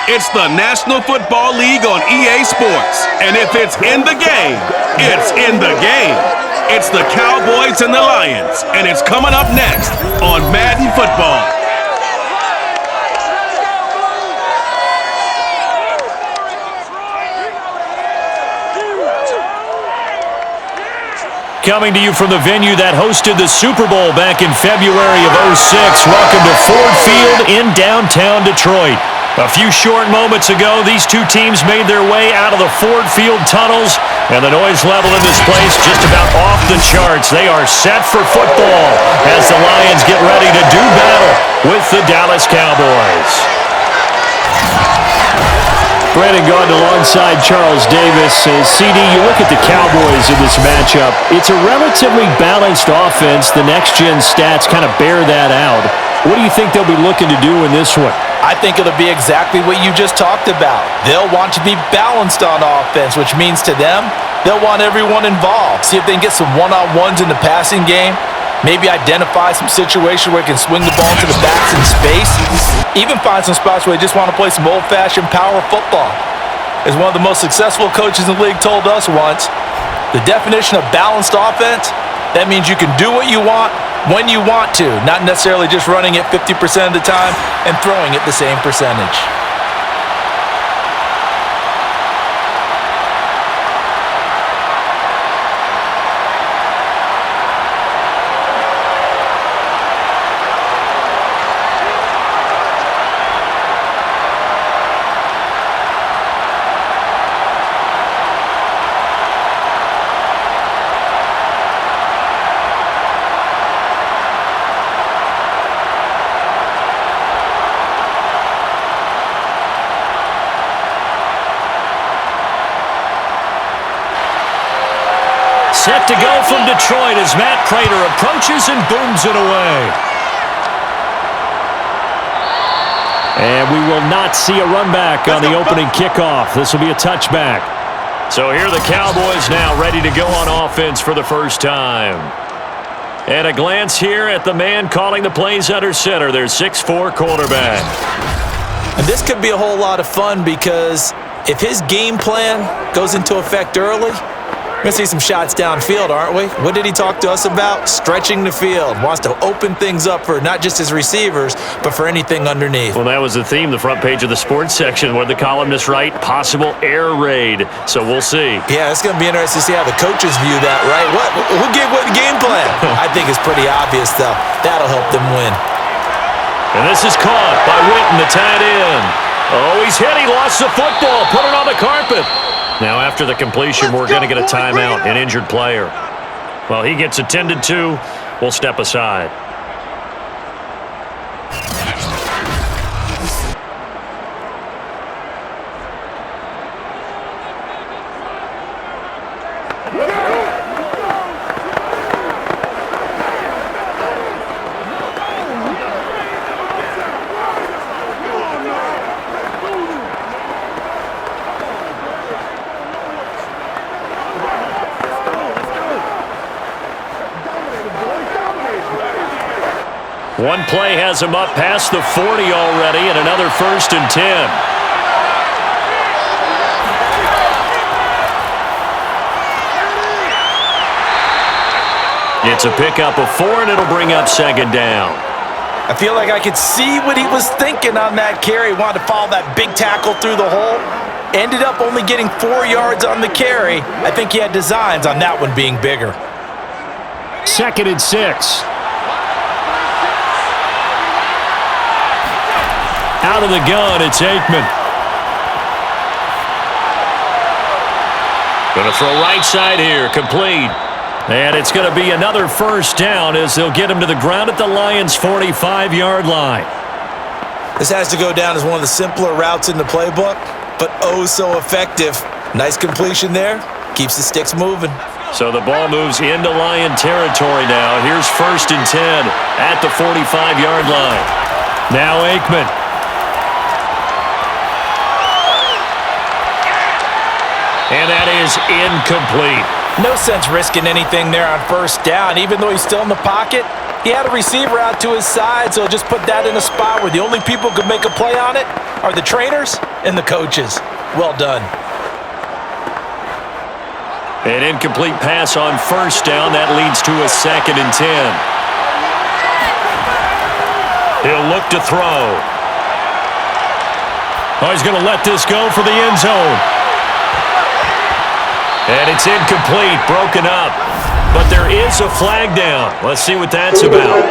It's the National Football League on EA Sports. And if it's in the game, it's in the game. It's the Cowboys and the Lions, and it's coming up next on Madden Football. Coming to you from the venue that hosted the Super Bowl back in February of '06. Welcome to Ford Field in downtown Detroit. A few short moments ago, these two teams made their way out of the Ford Field tunnels, and the noise level in this place just about off the charts. They are set for football as the Lions get ready to do battle with the Dallas Cowboys. Brandon Gaudin alongside Charles Davis. CD, you look at the Cowboys in this matchup. It's a relatively balanced offense. The next-gen stats kind of bear that out. What do you think they'll be looking to do in this one? I think it'll be exactly what you just talked about. They'll want to be balanced on offense, which means to them, they'll want everyone involved. See if they can get some one-on-ones in the passing game. Maybe identify some situation where they can swing the ball to the backs in space. Even find some spots where they just want to play some old-fashioned power football. As one of the most successful coaches in the league told us once, the definition of balanced offense, that means you can do what you want when you want to, not necessarily just running it 50% of the time and throwing it the same percentage. Set to go from Detroit as Matt Prater approaches and booms it away. And we will not see a run back on the opening kickoff. This will be a touchback. So here are the Cowboys now ready to go on offense for the first time. And a glance here at the man calling the plays under center, their 6'4" quarterback. And this could be a whole lot of fun because if his game plan goes into effect early, we're going to see some shots downfield, aren't we? What did he talk to us about? Stretching the field. Wants to open things up for not just his receivers, but for anything underneath. Well, that was the theme, the front page of the sports section, where the columnists write, possible air raid. So we'll see. Yeah, it's going to be interesting to see how the coaches view that, right? Who gave what game plan? I think it's pretty obvious, though. That'll help them win. And this is caught by Witten, the tight end. Oh, he's hit. He lost the football. Put it on the carpet. Now, after the completion, we're going to get a timeout, an injured player. Well, he gets attended to. We'll step aside. One play has him up past the 40 already, and another 1st and 10. It's a pickup of 4, and it'll bring up 2nd down. I feel like I could see what he was thinking on that carry. Wanted to follow that big tackle through the hole. Ended up only getting 4 yards on the carry. I think he had designs on that one being bigger. 2nd and 6. Out of the gun, it's Aikman. Going to throw right side here, complete. And it's going to be another 1st down as they'll get him to the ground at the Lions' 45-yard line. This has to go down as one of the simpler routes in the playbook, but oh so effective. Nice completion there. Keeps the sticks moving. So the ball moves into Lion territory now. Here's 1st and 10 at the 45-yard line. Now Aikman. And that is incomplete. No sense risking anything there on first down. Even though he's still in the pocket, he had a receiver out to his side, so just put that in a spot where the only people who could make a play on it are the trainers and the coaches. Well done. An incomplete pass on first down. That leads to a 2nd and 10. He'll look to throw. Oh, he's going to let this go for the end zone. And it's incomplete, broken up. But there is a flag down. Let's see what that's about.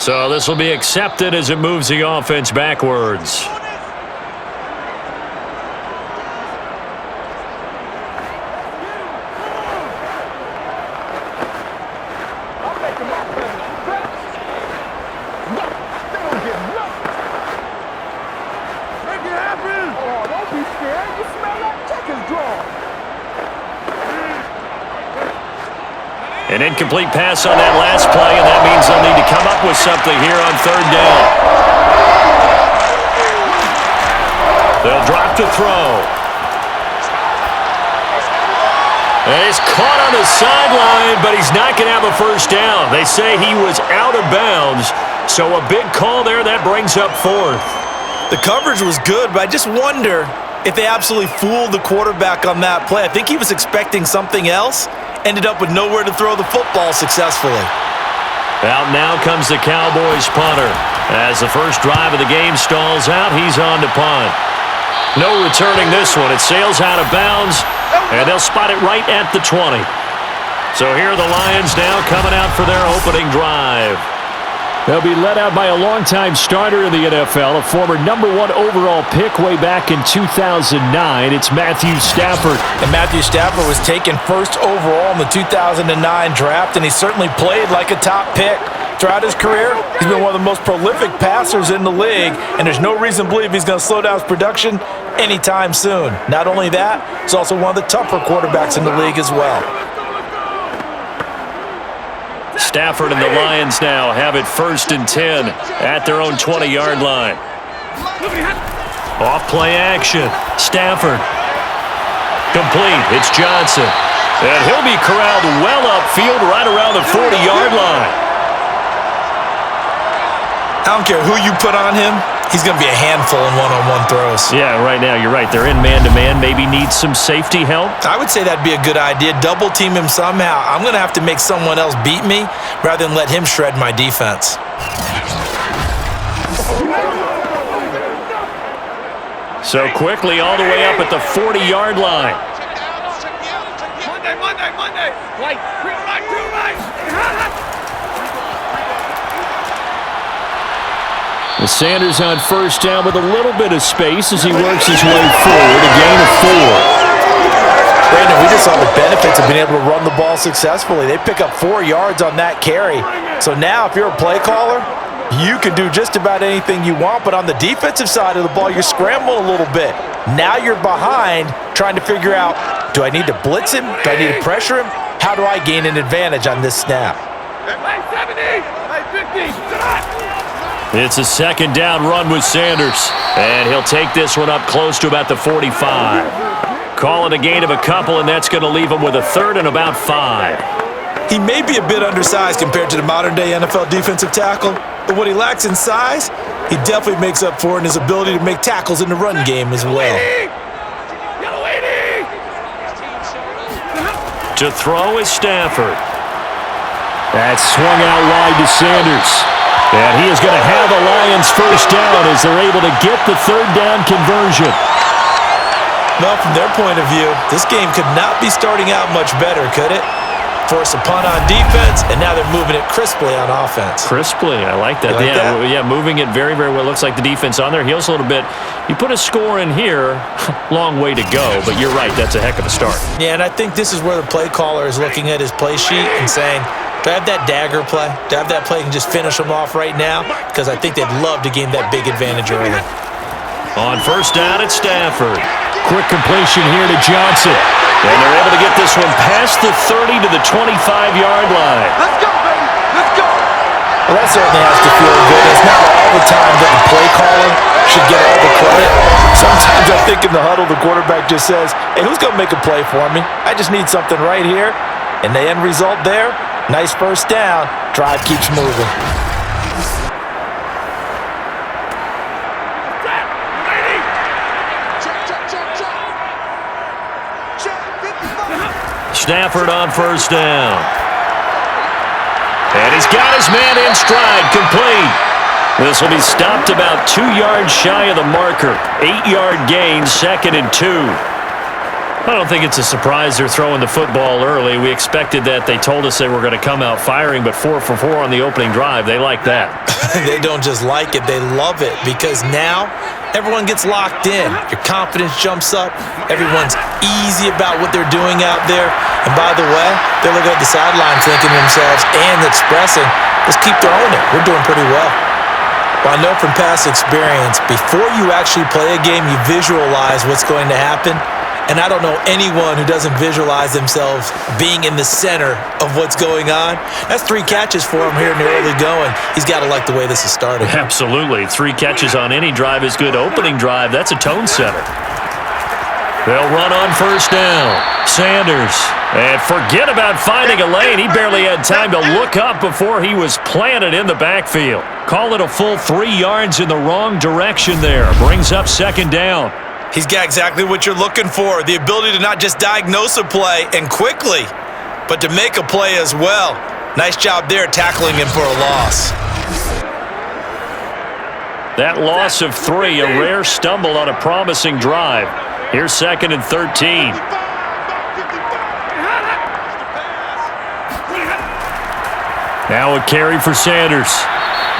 So this will be accepted as it moves the offense backwards. An incomplete pass on that last play, and that means they'll need to come up with something here on 3rd down. They'll drop to throw. And he's caught on the sideline, but he's not going to have a first down. They say he was out of bounds, so a big call there. That brings up 4th. The coverage was good, but I just wonder if they absolutely fooled the quarterback on that play. I think he was expecting something else. Ended up with nowhere to throw the football successfully. Out now comes the Cowboys punter. As the first drive of the game stalls out, he's on to punt. No returning this one. It sails out of bounds, and they'll spot it right at the 20. So here are the Lions now coming out for their opening drive. They'll be led out by a longtime starter in the NFL, a former #1 overall pick way back in 2009. It's Matthew Stafford. And Matthew Stafford was taken first overall in the 2009 draft, and he certainly played like a top pick. Throughout his career, he's been one of the most prolific passers in the league, and there's no reason to believe he's going to slow down his production anytime soon. Not only that, he's also one of the tougher quarterbacks in the league as well. Stafford and the Lions now have it 1st and 10 at their own 20-yard line. Off play action. Stafford. Complete. It's Johnson. And he'll be corralled well upfield right around the 40-yard line. I don't care who you put on him. He's going to be a handful in one-on-one throws. Yeah, right now, you're right. They're in man-to-man. Maybe needs some safety help. I would say that'd be a good idea. Double team him somehow. I'm going to have to make someone else beat me rather than let him shred my defense. So quickly all the way up at the 40-yard line. Monday. Right, With Sanders on first down with a little bit of space as he works his way forward. A gain of 4. Brandon, we just saw the benefits of being able to run the ball successfully. They pick up 4 yards on that carry. So now if you're a play caller, you can do just about anything you want. But on the defensive side of the ball, you're scrambling a little bit. Now you're behind trying to figure out, do I need to blitz him? Do I need to pressure him? How do I gain an advantage on this snap? It's a 2nd down run with Sanders. And he'll take this one up close to about the 45. Call it a gain of a couple, and that's going to leave him with a 3rd and about 5. He may be a bit undersized compared to the modern-day NFL defensive tackle, but what he lacks in size, he definitely makes up for in his ability to make tackles in the run game as well. To throw is Stafford. That's swung out wide to Sanders. And he is going to have the Lions first down as they're able to get the 3rd down conversion. Well, from their point of view, this game could not be starting out much better, could it? Force a punt on defense, and now they're moving it crisply on offense. Crisply, I like that. You like that? Yeah, moving it very, very well. Looks like the defense on their heels a little bit. You put a score in here, long way to go, but you're right, that's a heck of a start. Yeah, and I think this is where the play caller is looking at his play sheet and saying, do I have that dagger play? Do I have that play and just finish them off right now? Because I think they'd love to gain that big advantage early. On first down, it's Stafford. Quick completion here to Johnson. And they're able to get this one past the 30 to the 25-yard line. Let's go, baby. Let's go. Well, that certainly has to feel good. It's not all the time that the play caller should get all the credit. Sometimes I think in the huddle, the quarterback just says, hey, who's going to make a play for me? I just need something right here. And the end result there, nice first down. Drive keeps moving. Stafford on first down. And he's got his man in stride, complete. This will be stopped about 2 yards shy of the marker. 8-yard gain, 2nd and 2. I don't think it's a surprise they're throwing the football early. We expected that. They told us they were going to come out firing, but 4 for 4 on the opening drive. They like that. They don't just like it, they love it, because now everyone gets locked in. Your confidence jumps up. Everyone's easy about what they're doing out there. And by the way, they're looking at the sideline thinking to themselves and expressing, let's keep throwing it. We're doing pretty well. Well, I know from past experience, before you actually play a game, you visualize what's going to happen. And I don't know anyone who doesn't visualize themselves being in the center of what's going on. That's 3 catches for him here in the early going. He's got to like the way this is starting. Absolutely. 3 catches on any drive is good. Opening drive, that's a tone setter. They'll run on first down. Sanders. And forget about finding a lane. He barely had time to look up before he was planted in the backfield. Call it a full 3 yards in the wrong direction there. Brings up 2nd down. He's got exactly what you're looking for, the ability to not just diagnose a play and quickly, but to make a play as well. Nice job there tackling him for a loss. That loss of 3, a rare stumble on a promising drive. Here's 2nd and 13. Now a carry for Sanders.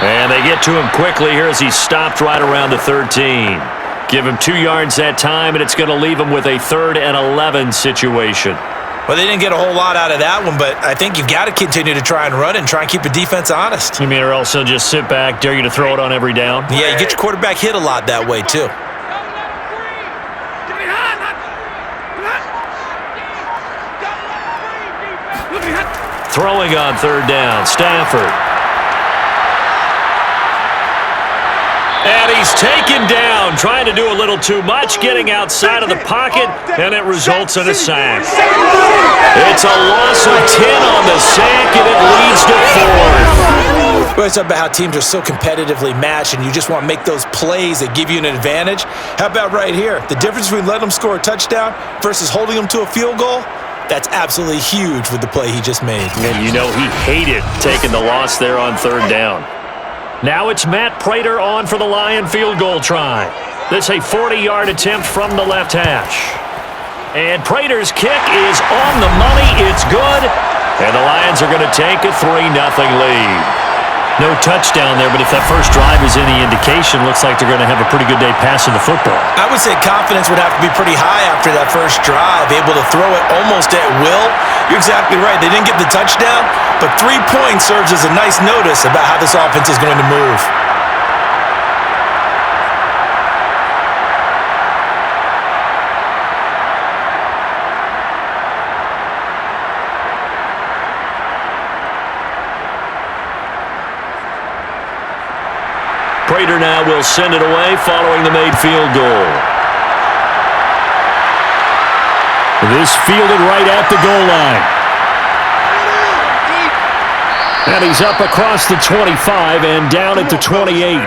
And they get to him quickly here as he stopped right around the 13. Give him 2 yards that time, and it's going to leave him with a 3rd and 11 situation. Well, they didn't get a whole lot out of that one, but I think you've got to continue to try and run and try and keep the defense honest. You mean or else he'll just sit back, dare you to throw it on every down? Yeah, you get your quarterback hit a lot that way, too. Throwing on 3rd down, Stafford. And he's taken down, trying to do a little too much, getting outside of the pocket, and it results in a sack. It's a loss of 10 on the sack, and it leads to 4th. We always talk about how teams are so competitively matched, and you just want to make those plays that give you an advantage. How about right here? The difference between letting them score a touchdown versus holding them to a field goal? That's absolutely huge with the play he just made. And you know he hated taking the loss there on 3rd down. Now it's Matt Prater on for the Lion field goal try. This a 40-yard attempt from the left hash. And Prater's kick is on the money. It's good. And the Lions are going to take a 3-0 lead. No touchdown there, but if that first drive is any indication, looks like they're going to have a pretty good day passing the football. I would say confidence would have to be pretty high after that first drive, able to throw it almost at will. You're exactly right. They didn't get the touchdown, but 3 points serves as a nice notice about how this offense is going to move. Prater now will send it away following the made field goal. This fielded right at the goal line. And he's up across the 25 and down at the 28.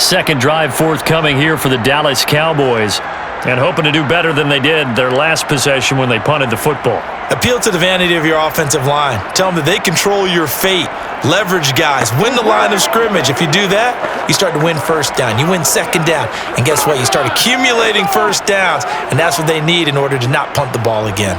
Second drive forthcoming here for the Dallas Cowboys, and hoping to do better than they did their last possession when they punted the football. Appeal to the vanity of your offensive line. Tell them that they control your fate. Leverage guys. Win the line of scrimmage. If you do that, you start to win first down. You win second down. And guess what? You start accumulating first downs, and that's what they need in order to not punt the ball again.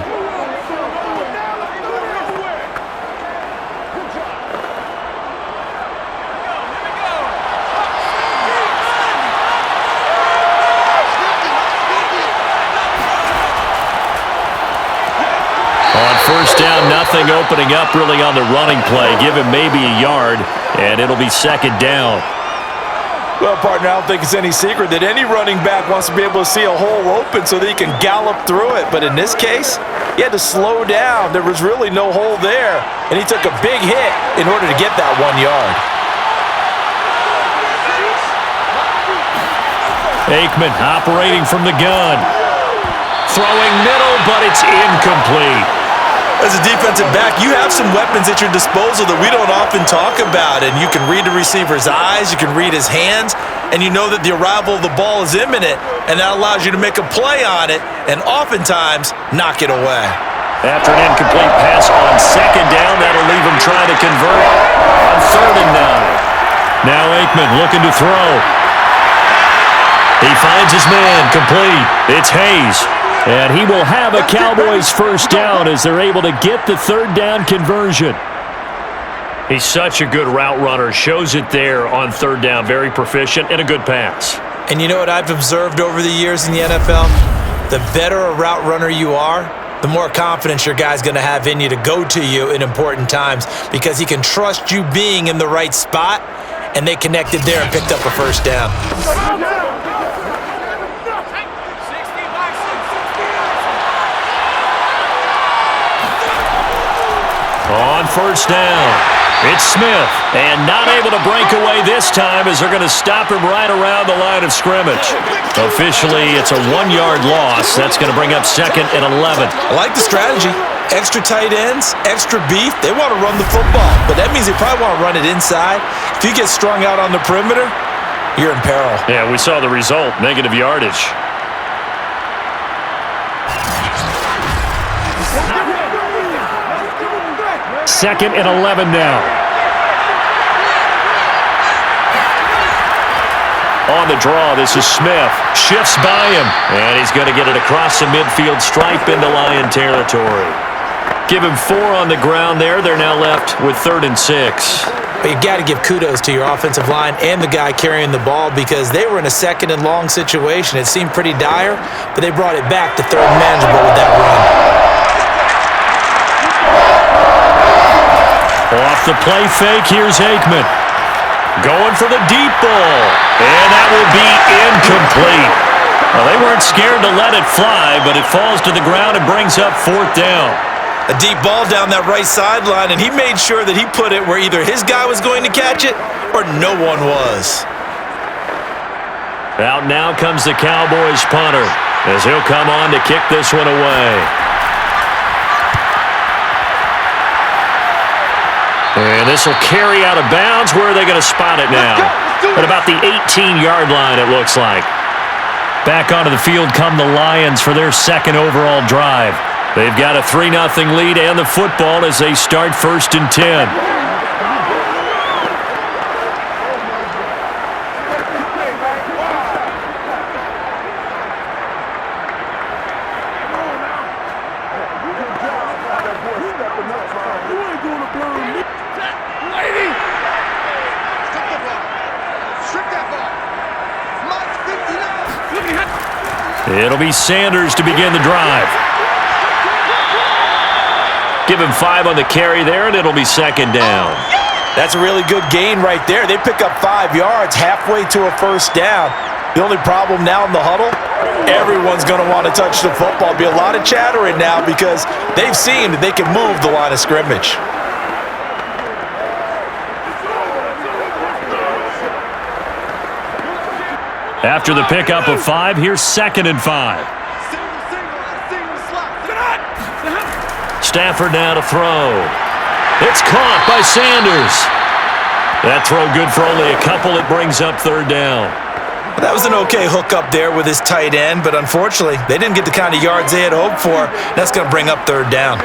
First down, nothing opening up really on the running play. Give him maybe a yard, and it'll be second down. Well, partner, I don't think it's any secret that any running back wants to be able to see a hole open so that he can gallop through it. But in this case, He had to slow down. There was really no hole there, and he took a big hit in order to get that 1 yard. Aikman operating from the gun. Throwing middle, but it's incomplete. As a defensive back, you have some weapons at your disposal that we don't often talk about, and you can read the receiver's eyes, you can read his hands, and you know that the arrival of the ball is imminent, and that allows you to make a play on it and oftentimes knock it away. After an incomplete pass on second down, that'll leave him trying to convert on 3rd and 9. Now Aikman looking to throw. He finds his man, complete. It's Hayes. And he will have a Cowboys first down as they're able to get the 3rd down conversion. He's such a good route runner. Shows it there on 3rd down. Very proficient and a good pass. And you know what I've observed over the years in the NFL? The better a route runner you are, the more confidence your guy's going to have in you to go to you in important times because he can trust you being in the right spot, and they connected there and picked up a first down. On 1st down, it's Smith, and not able to break away this time as they're going to stop him right around the line of scrimmage. Officially, it's a 1-yard loss. That's going to bring up 2nd and 11. I like the strategy. Extra tight ends, extra beef. They want to run the football, but that means they probably want to run it inside. If you get strung out on the perimeter, you're in peril. Yeah, we saw the result, negative yardage. Second and 11 now. On the draw, this is Smith. Shifts by him, and he's going to get it across the midfield stripe into Lion territory. Give him 4 on the ground there. They're now left with 3rd and 6. But you got to give kudos to your offensive line and the guy carrying the ball because they were in a 2nd and long situation. It seemed pretty dire, but they brought it back to 3rd and manageable with that run. Off the play fake, here's Aikman. Going for the deep ball. And that will be incomplete. Well, they weren't scared to let it fly, but it falls to the ground and brings up 4th down. A deep ball down that right sideline, and he made sure that he put it where either his guy was going to catch it or no one was. Out now comes the Cowboys punter as he'll come on to kick this one away. And this will carry out of bounds. Where are they going to spot it now? At about the 18-yard line, it looks like. Back onto the field come the Lions for their 2nd overall drive. They've got a 3-0 lead and the football as they start 1st and 10. It'll be Sanders to begin the drive. Give him 5 on the carry there, and it'll be 2nd down. That's a really good gain right there. They pick up 5 yards halfway to a first down. The only problem now in the huddle, everyone's going to want to touch the football. Be a lot of chattering now because they've seen that they can move the line of scrimmage. After the pickup of 5, here's 2nd and 5. Stafford now to throw. It's caught by Sanders. That throw good for only a couple. It brings up 3rd down. That was an okay hookup there with his tight end, but unfortunately, they didn't get the kind of yards they had hoped for. That's going to bring up 3rd down.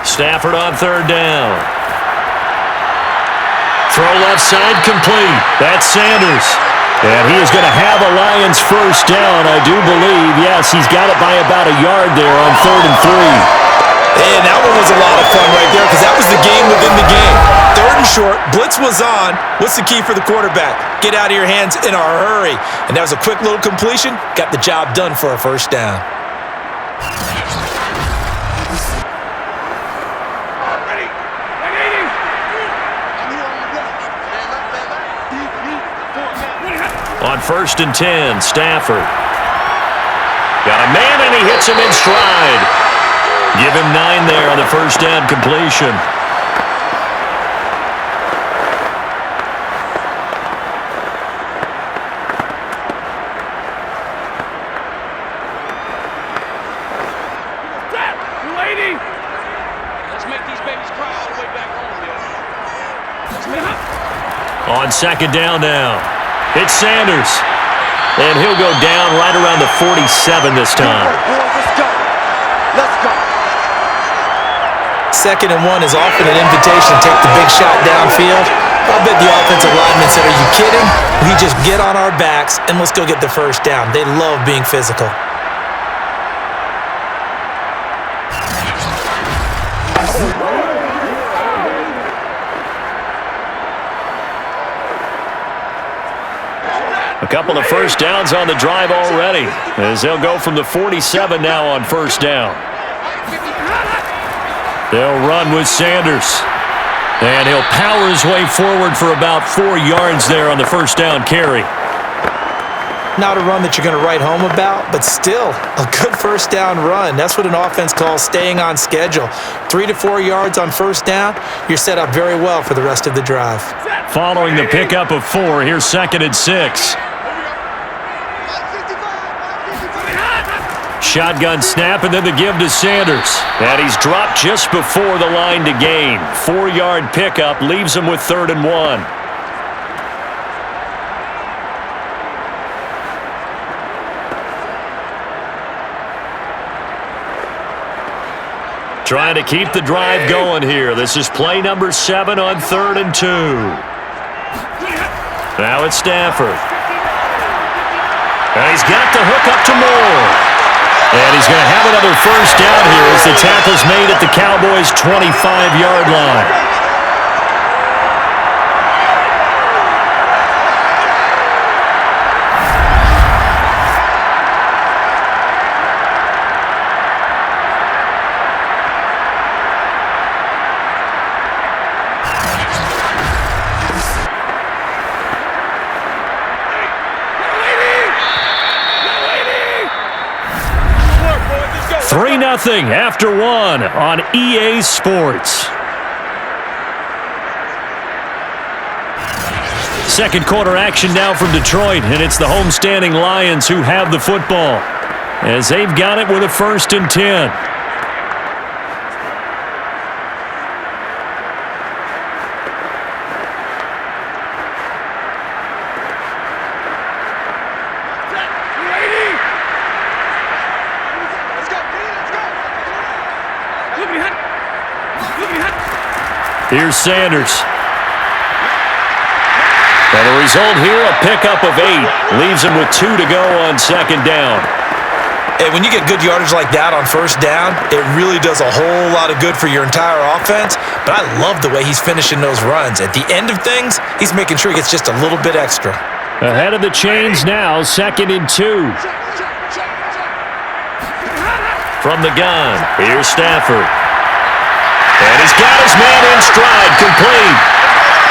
Stafford on 3rd down. Throw left side complete. That's Sanders. And he is going to have a Lions first down, I do believe. Yes, he's got it by about a yard there on 3rd and 3. And that one was a lot of fun right there because that was the game within the game. 3rd and short, blitz was on. What's the key for the quarterback? Get out of your hands in a hurry. And that was a quick little completion. Got the job done for a first down. On 1st and 10, Stafford. Got a man, and he hits him in stride. Give him 9 there on the first down completion. On 2nd down now, it's Sanders. And he'll go down right around the 47 this time. Let's go. 2nd and 1 is often an invitation to take the big shot downfield. I bet the offensive lineman said, "Are you kidding? We just get on our backs and let's go get the first down." They love being physical. A couple of first downs on the drive already, as they'll go from the 47 now on 1st down. They'll run with Sanders. And he'll power his way forward for about 4 yards there on the 1st down carry. Not a run that you're going to write home about, but still a good 1st down run. That's what an offense calls staying on schedule. 3 to 4 yards on 1st down, you're set up very well for the rest of the drive. Following the pickup of 4, here's 2nd and 6. Shotgun snap, and then the give to Sanders. And he's dropped just before the line to gain. 4-yard pickup leaves him with 3rd and 1. Trying to keep the drive going here. This is play number 7 on 3rd and 2. Now it's Stafford. And he's got the hook up to Moore. And he's going to have another first down here as the tackle's made at the Cowboys' 25-yard line. Nothing after 1 on EA Sports. Second quarter action now from Detroit, and it's the homestanding Lions who have the football as they've got it with a 1st and 10. Here's Sanders. And the result here, a pickup of 8. Leaves him with 2 to go on 2nd down. Hey, when you get good yardage like that on 1st down, it really does a whole lot of good for your entire offense. But I love the way he's finishing those runs. At the end of things, he's making sure he gets just a little bit extra. Ahead of the chains now, 2nd and 2. From the gun, here's Stafford. And he's got his man in stride, complete.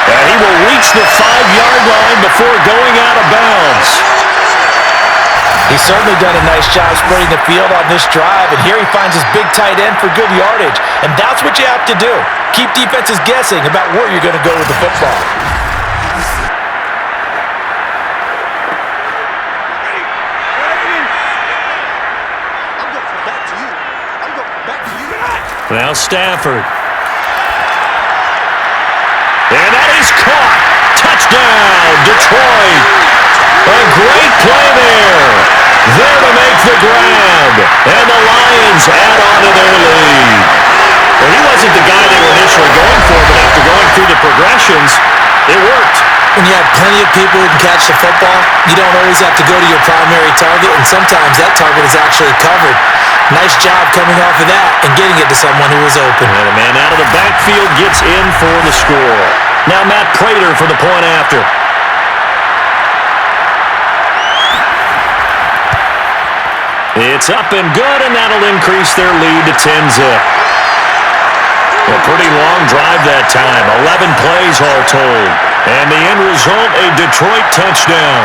And he will reach the 5-yard line before going out of bounds. He's certainly done a nice job spreading the field on this drive, and here he finds his big tight end for good yardage. And that's what you have to do. Keep defenses guessing about where you're going to go with the football. Now Stafford. And that is caught. Touchdown, Detroit. A great play there. There to make the grab. And the Lions add on to their lead. Well, he wasn't the guy they were initially going for, but after going through the progressions, it worked. When you have plenty of people who can catch the football, you don't always have to go to your primary target, and sometimes that target is actually covered. Nice job coming off of that and getting it to someone who was open. And the man out of the backfield gets in for the score. Now Matt Prater for the point after. It's up and good, and that'll increase their lead to 10-zip. A pretty long drive that time, 11 plays all told. And the end result, a Detroit touchdown.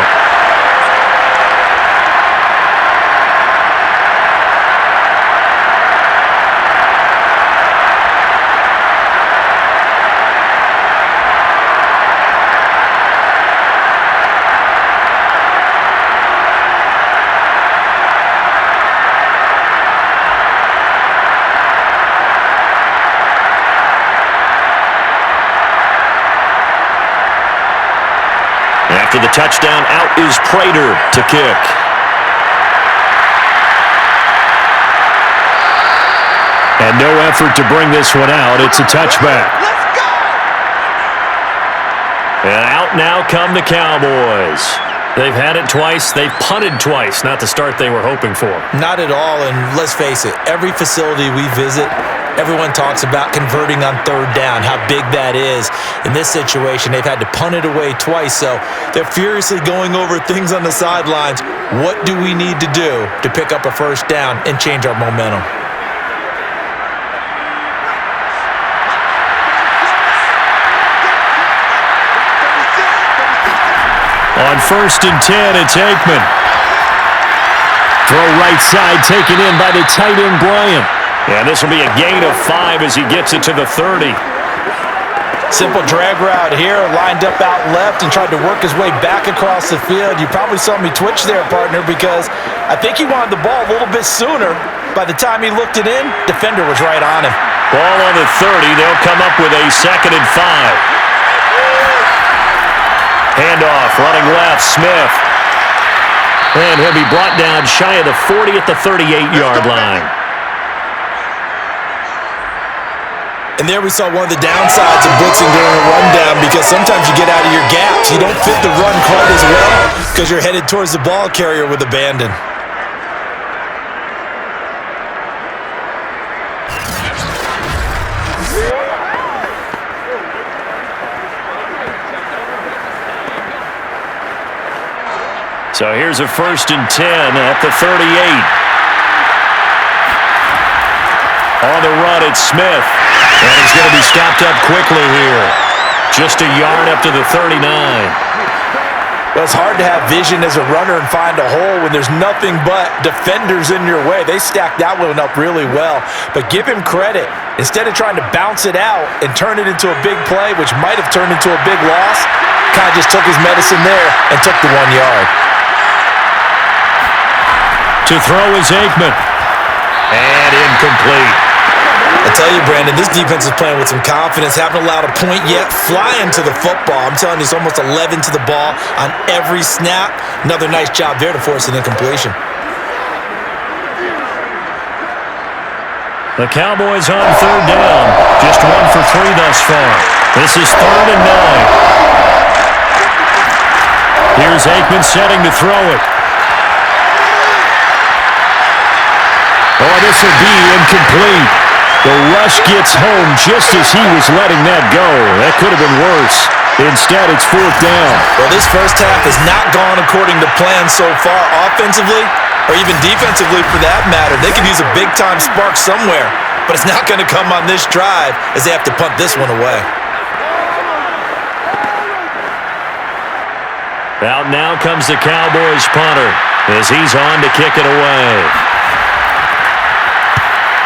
After the touchdown, out is Prater to kick. And no effort to bring this one out. It's a touchback. Let's go! And out now come the Cowboys. They've had it twice. They've punted twice. Not the start they were hoping for. Not at all, and let's face it, every facility we visit, everyone talks about converting on third down, how big that is. In this situation, they've had to punt it away twice, so they're furiously going over things on the sidelines. What do we need to do to pick up a first down and change our momentum? On 1st and 10, it's Aikman. Throw right side taken in by the tight end, Bryant. And this will be a gain of 5 as he gets it to the 30. Simple drag route here, lined up out left and tried to work his way back across the field. You probably saw me twitch there, partner, because I think he wanted the ball a little bit sooner. By the time he looked it in, defender was right on him. Ball on the 30. They'll come up with a 2nd and 5. Handoff, running left, Smith. And he'll be brought down shy of the 40 at the 38-yard line. And there we saw one of the downsides of blitzing during a rundown, because sometimes you get out of your gaps. You don't fit the run quite as well because you're headed towards the ball carrier with abandon. So here's a 1st and 10 at the 38. On the run, it's Smith. And he's going to be stopped up quickly here. Just a yard up to the 39. Well, it's hard to have vision as a runner and find a hole when there's nothing but defenders in your way. They stacked that one up really well. But give him credit. Instead of trying to bounce it out and turn it into a big play, which might have turned into a big loss, kind of just took his medicine there and took the 1 yard. To throw is Aikman. And incomplete. I tell you, Brandon, this defense is playing with some confidence. Haven't allowed a point yet. Flying to the football. I'm telling you, it's almost 11 to the ball on every snap. Another nice job there to force an incompletion. The Cowboys on 3rd down. Just 1 for 3 thus far. This is 3rd and 9. Here's Aikman setting to throw it. Oh, this will be incomplete. The rush gets home just as he was letting that go. That could have been worse. Instead, it's 4th down. Well, this first half has not gone according to plan so far offensively, or even defensively for that matter. They could use a big-time spark somewhere, but it's not going to come on this drive as they have to punt this one away. Out now comes the Cowboys punter as he's on to kick it away.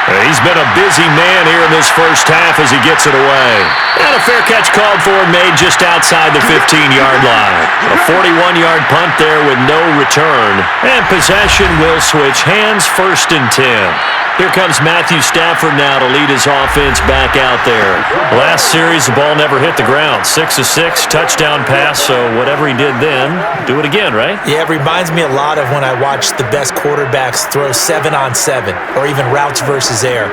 He's been a busy man here in this first half as he gets it away. And a fair catch called for and made just outside the 15-yard line. A 41-yard punt there with no return. And possession will switch hands, 1st and 10. Here comes Matthew Stafford now to lead his offense back out there. Last series, the ball never hit the ground. 6 of 6, touchdown pass, so whatever he did then, do it again, right? Yeah, it reminds me a lot of when I watched the best quarterbacks throw 7-on-7 or even routes versus air.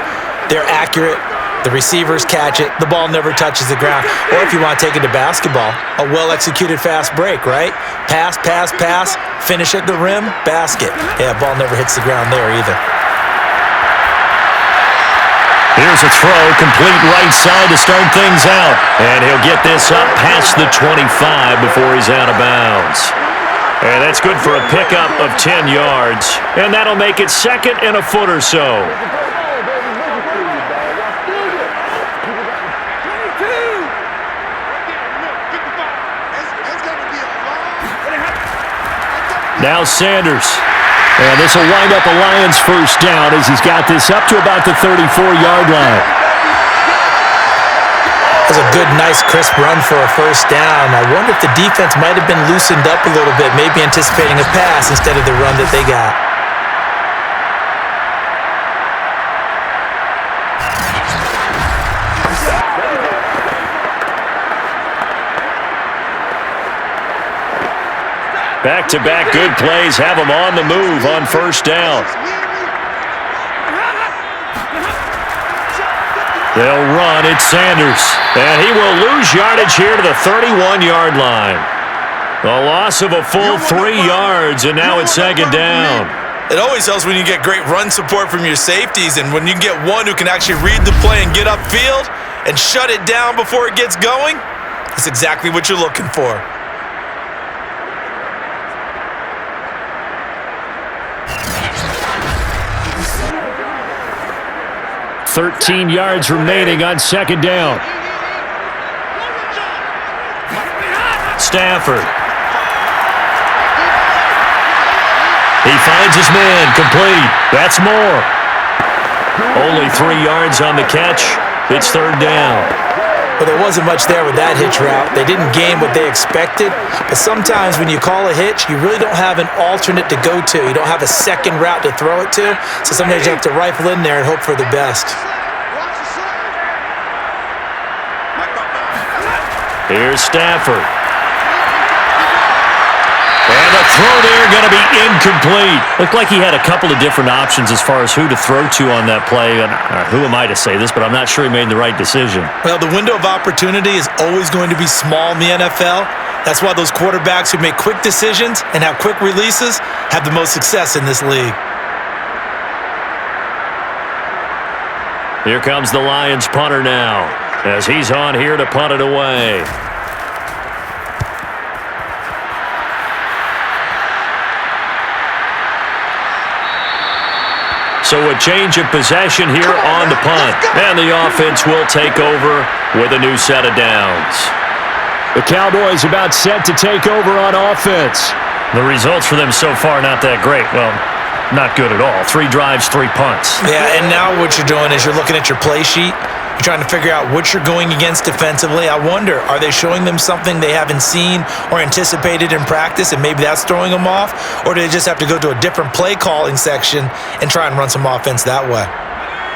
They're accurate. The receivers catch it. The ball never touches the ground. Or if you want to take it to basketball, a well-executed fast break, right? Pass, pass, pass, finish at the rim, basket. Yeah, ball never hits the ground there either. Here's a throw, complete right side to start things out. And he'll get this up past the 25 before he's out of bounds. And that's good for a pickup of 10 yards. And that'll make it 2nd and a foot or so. Now Sanders. And this will wind up a Lions first down as he's got this up to about the 34-yard line. That's a good, nice, crisp run for a first down. I wonder if the defense might have been loosened up a little bit, maybe anticipating a pass instead of the run that they got. Back-to-back good plays have them on the move on first down. They'll run. It's Sanders. And he will lose yardage here to the 31-yard line. A loss of a full 3 yards, and now it's second down. It always helps when you get great run support from your safeties, and when you get one who can actually read the play and get upfield and shut it down before it gets going, that's exactly what you're looking for. 13 yards remaining on second down. Stafford. He finds his man, complete. That's more. Only 3 yards on the catch. It's third down. But there wasn't much there with that hitch route. They didn't gain what they expected. But sometimes when you call a hitch, you really don't have an alternate to go to. You don't have a second route to throw it to. So sometimes you have to rifle in there and hope for the best. Here's Stafford. And the throw there going to be incomplete. Looked like he had a couple of different options as far as who to throw to on that play. And who am I to say this, but I'm not sure he made the right decision. Well, the window of opportunity is always going to be small in the NFL. That's why those quarterbacks who make quick decisions and have quick releases have the most success in this league. Here comes the Lions punter now, as he's on here to punt it away. So a change of possession here on the punt. And the offense will take over with a new set of downs. The Cowboys about set to take over on offense. The results for them so far not that great. Well, not good at all. 3 drives, 3 punts. Yeah, and now what you're doing is you're looking at your play sheet. You're trying to figure out what you're going against defensively. I wonder, are they showing them something they haven't seen or anticipated in practice, and maybe that's throwing them off? Or do they just have to go to a different play calling section and try and run some offense that way?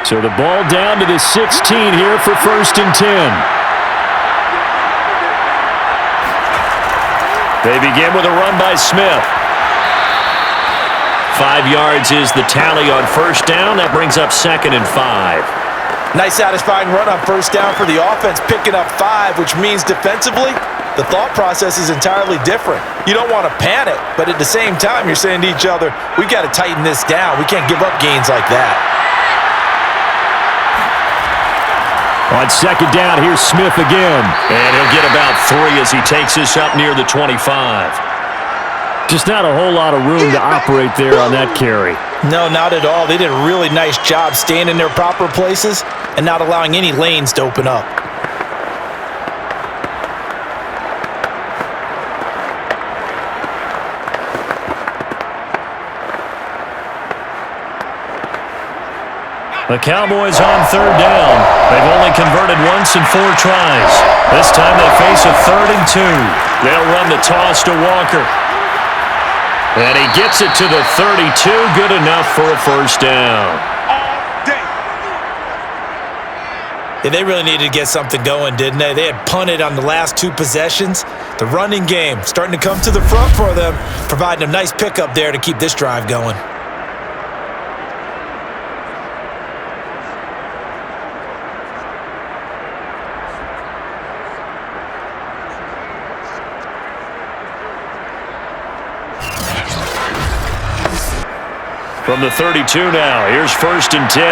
So the ball down to the 16 here for 1st and 10. They begin with a run by Smith. 5 yards is the tally on first down. That brings up 2nd and 5. Nice satisfying run on first down for the offense, picking up 5, which means defensively, the thought process is entirely different. You don't want to panic, but at the same time, you're saying to each other, we've got to tighten this down. We can't give up gains like that. On second down, here's Smith again. And he'll get about 3 as he takes this up near the 25. Just not a whole lot of room to operate there on that carry. No, not at all. They did a really nice job staying in their proper places and not allowing any lanes to open up. The Cowboys on third down. They've only converted once in 4 tries. This time they face a 3rd and 2. They'll run the toss to Walker. And he gets it to the 32. Good enough for a first down. Yeah, they really needed to get something going, didn't they? They had punted on the last 2 possessions. The running game starting to come to the front for them, providing a nice pickup there to keep this drive going. From the 32 now, here's 1st and 10.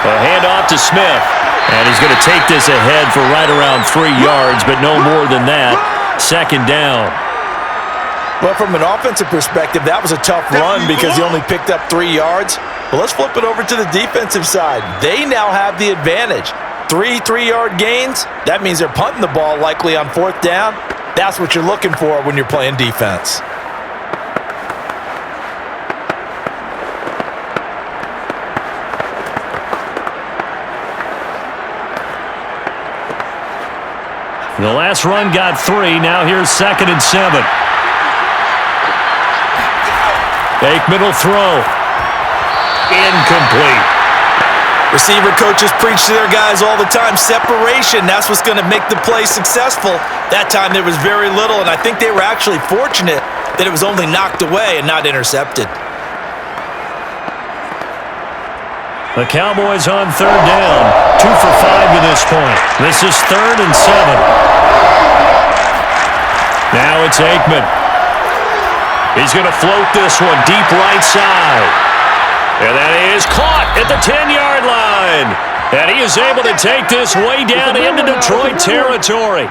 A handoff to Smith. And he's going to take this ahead for right around 3 yards, but no more than that. 2nd down. Well, from an offensive perspective, that was a tough run because he only picked up 3 yards. Well, let's flip it over to the defensive side. They now have the advantage. 3 3-yard gains. That means they're punting the ball likely on 4th down. That's what you're looking for when you're playing defense. The last run got 3. Now here's 2nd and 7. Fake middle throw. Incomplete. Receiver coaches preach to their guys all the time. Separation, that's what's going to make the play successful. That time there was very little, and I think they were actually fortunate that it was only knocked away and not intercepted. The Cowboys on third down. 2 for 5 to this point. This is 3rd and 7. Now it's Aikman. He's going to float this one deep right side. And that is caught at the 10-yard line. And he is able to take this way down into Detroit territory.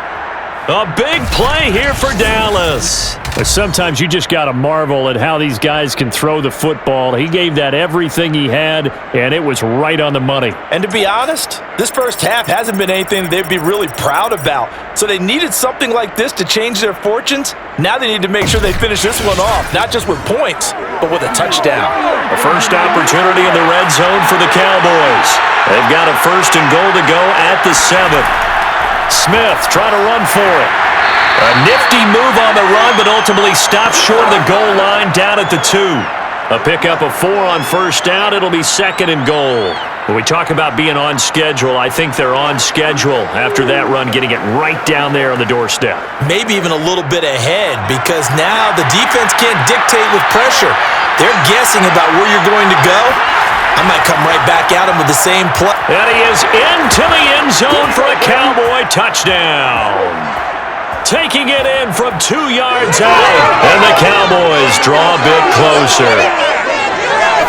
A big play here for Dallas. Sometimes you just got to marvel at how these guys can throw the football. He gave that everything he had, and it was right on the money. And to be honest, this first half hasn't been anything that they'd be really proud about. So they needed something like this to change their fortunes. Now they need to make sure they finish this one off, not just with points, but with a touchdown. The first opportunity in the red zone for the Cowboys. They've got a 1st and goal to go at the 7. Smith trying to run for it. A nifty move on the run, but ultimately stopped short of the goal line down at the 2. A pickup of 4 on 1st down. It'll be 2nd and goal. When we talk about being on schedule, I think they're on schedule after that run, getting it right down there on the doorstep. Maybe even a little bit ahead, because now the defense can't dictate with pressure. They're guessing about where you're going to go. I might come right back at him with the same play. And he is into the end zone for a Cowboy touchdown. Taking it in from 2 yards out. And the Cowboys draw a bit closer.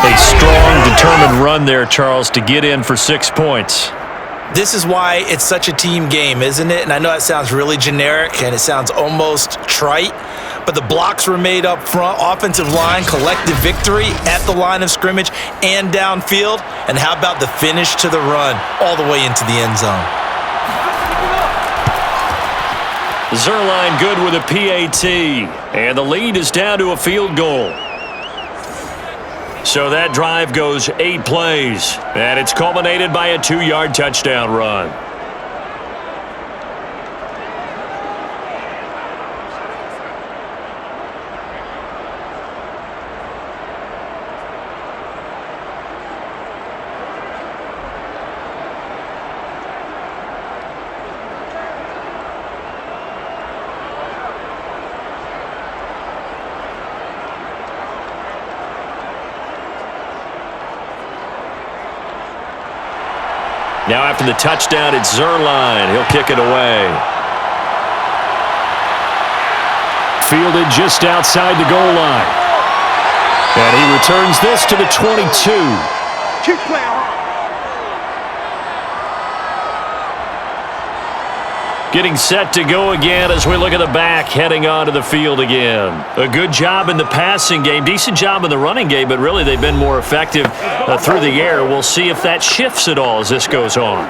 A strong, determined run there, Charles, to get in for 6 points. This is why it's such a team game, isn't it? And I know that sounds really generic and it sounds almost trite, but the blocks were made up front, offensive line, collective victory at the line of scrimmage and downfield. And how about the finish to the run all the way into the end zone? Zerline good with a PAT, and the lead is down to a field goal. So that drive goes 8 plays, and it's culminated by a 2-yard touchdown run. Now after the touchdown, it's Zerline. He'll kick it away. Fielded just outside the goal line. And he returns this to the 22. Keep playing hard. Getting set to go again as we look at the back, heading onto the field again. A good job in the passing game, decent job in the running game, but really they've been more effective through the air. We'll see if that shifts at all as this goes on.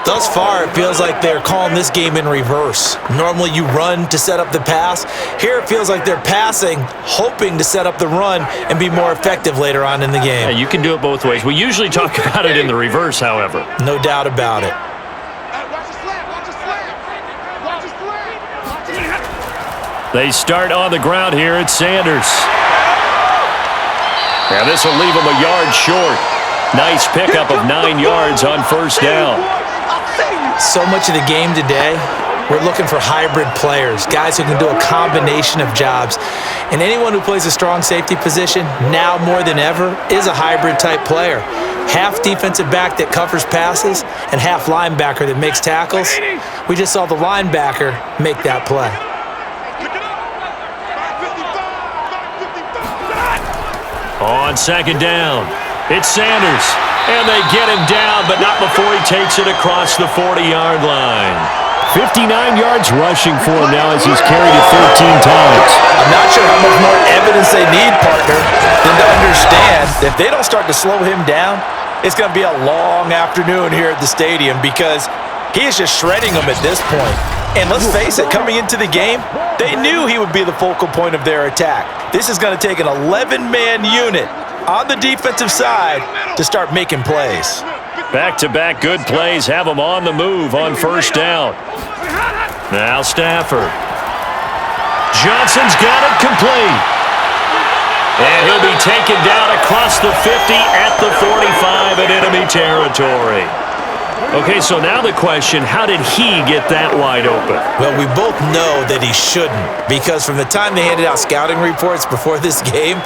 Thus far, it feels like they're calling this game in reverse. Normally you run to set up the pass. Here it feels like they're passing, hoping to set up the run and be more effective later on in the game. Yeah, you can do it both ways. We usually talk about it in the reverse, however. No doubt about it. They start on the ground here at Sanders. Now this will leave him a yard short. Nice pickup of 9 yards on 1st down. So much of the game today, we're looking for hybrid players, guys who can do a combination of jobs. And anyone who plays a strong safety position, now more than ever, is a hybrid type player. Half defensive back that covers passes and half linebacker that makes tackles. We just saw the linebacker make that play. On 2nd down, it's Sanders. And they get him down, but not before he takes it across the 40-yard line. 59 yards rushing for him now as he's carried it 13 times. I'm not sure how much more evidence they need, partner, than to understand that if they don't start to slow him down, it's going to be a long afternoon here at the stadium because he is just shredding them at this point. And let's face it, coming into the game, they knew he would be the focal point of their attack. This is going to take an 11-man unit on the defensive side to start making plays. Back-to-back good plays have him on the move on 1st down. Now Stafford. Johnson's got it complete. And he'll be taken down across the 50 at the 45 drive in enemy territory. Okay, so now the question, how did he get that wide open? Well, we both know that he shouldn't, because from the time they handed out scouting reports before this game,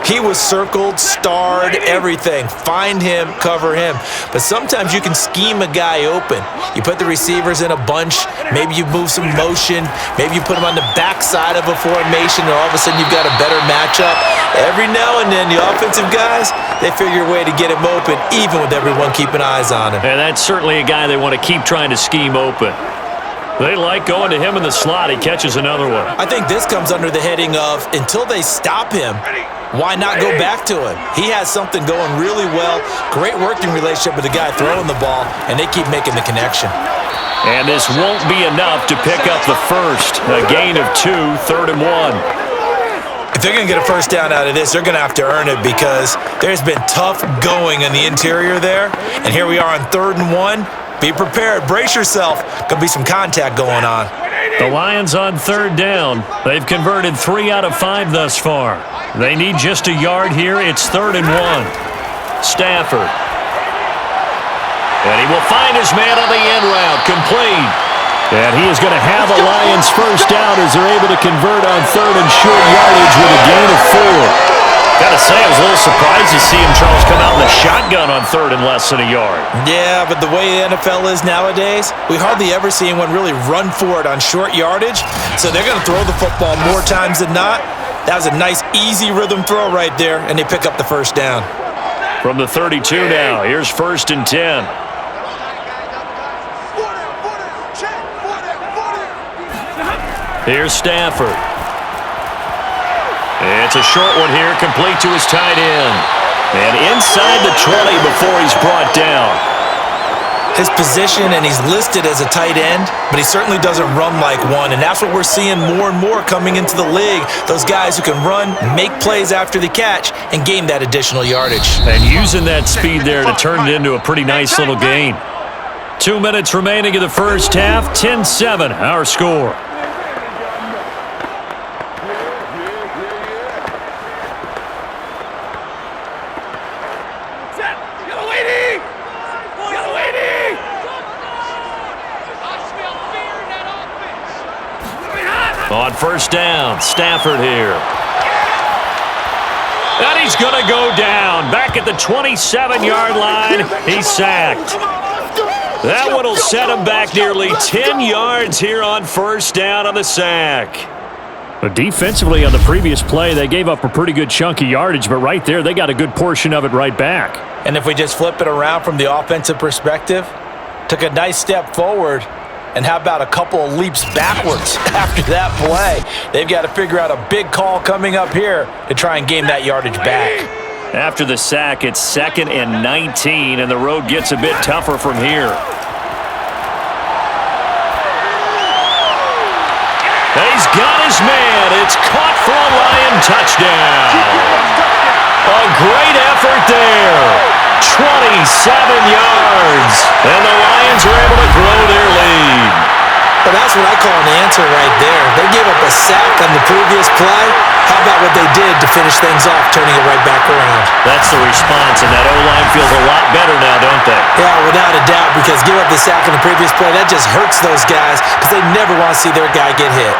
he was circled, starred, everything. Find him, cover him. But sometimes you can scheme a guy open. You put the receivers in a bunch, maybe you move some motion, maybe you put him on the backside of a formation, and all of a sudden you've got a better matchup. Every now and then, the offensive guys, they figure a way to get him open, even with everyone keeping eyes on him. And that's certainly a guy they want to keep trying to scheme open. They like going to him in the slot. He catches another one. I think this comes under the heading of, until they stop him, why not go back to him? He has something going really well, great working relationship with the guy throwing the ball, and they keep making the connection. And this won't be enough to pick up the first. A gain of 2, 3rd and 1. If they're going to get a first down out of this, they're going to have to earn it, because there's been tough going in the interior there. And here we are on 3rd and 1. Be prepared. Brace yourself. Going to be some contact going on. The Lions on 3rd down. They've converted 3 out of 5 thus far. They need just a yard here. It's 3rd and 1. Stafford. And he will find his man on the end route. Complete. And he is going to have a Lions first down as they're able to convert on 3rd and short yardage with a gain of 4. Got to say, I was a little surprised to see him, Charles, come out in the shotgun on 3rd and less than a yard. Yeah, but the way the NFL is nowadays, we hardly ever see anyone really run for it on short yardage. So they're going to throw the football more times than not. That was a nice, easy rhythm throw right there, and they pick up the first down. From the 32 now, here's 1st and 10. Here's Stafford. It's a short one here, complete to his tight end. And inside the 20 before he's brought down. His position, and he's listed as a tight end, but he certainly doesn't run like one, and that's what we're seeing more and more coming into the league. Those guys who can run, make plays after the catch, and gain that additional yardage. And using that speed there to turn it into a pretty nice little gain. 2 minutes remaining in the first half, 10-7, our score. On 1st down, Stafford here. And he's going to go down. Back at the 27-yard line, he's sacked. That one will set him back nearly 10 yards here on 1st down on the sack. But defensively on the previous play, they gave up a pretty good chunk of yardage, but right there, they got a good portion of it right back. And if we just flip it around from the offensive perspective, took a nice step forward, and how about a couple of leaps backwards after that play? They've got to figure out a big call coming up here to try and gain that yardage back. After the sack, it's 2nd and 19, and the road gets a bit tougher from here. He's got his man. It's caught for a Lion touchdown. A great effort there. 27 yards. And the Lions are able to grow their lead. Well, that's what I call an answer right there. They gave up a sack on the previous play. How about what they did to finish things off, turning it right back around? That's the response, and that O-line feels a lot better now, don't they? Yeah, without a doubt, because give up the sack on the previous play, that just hurts those guys because they never want to see their guy get hit.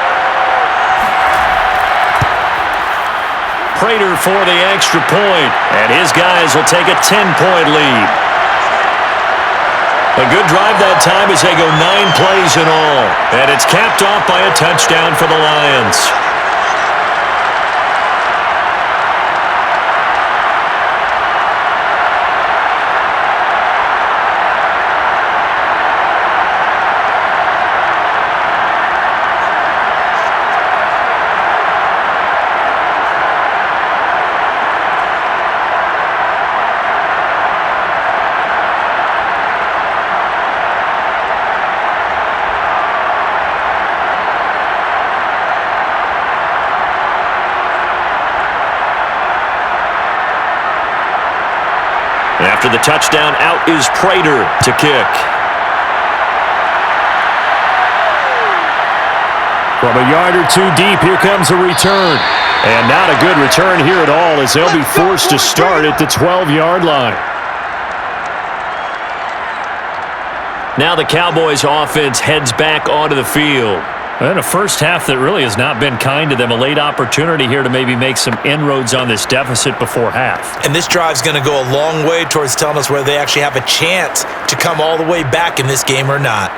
Prater for the extra point, and his guys will take a 10-point lead. A good drive that time as they go 9 plays in all, and it's capped off by a touchdown for the Lions. After the touchdown, out is Prater to kick. From a yard or two deep, here comes a return. And not a good return here at all as they'll be forced to start at the 12-yard line. Now the Cowboys offense heads back onto the field. And a first half that really has not been kind to them. A late opportunity here to maybe make some inroads on this deficit before half. And this drive's going to go a long way towards telling us whether they actually have a chance to come all the way back in this game or not.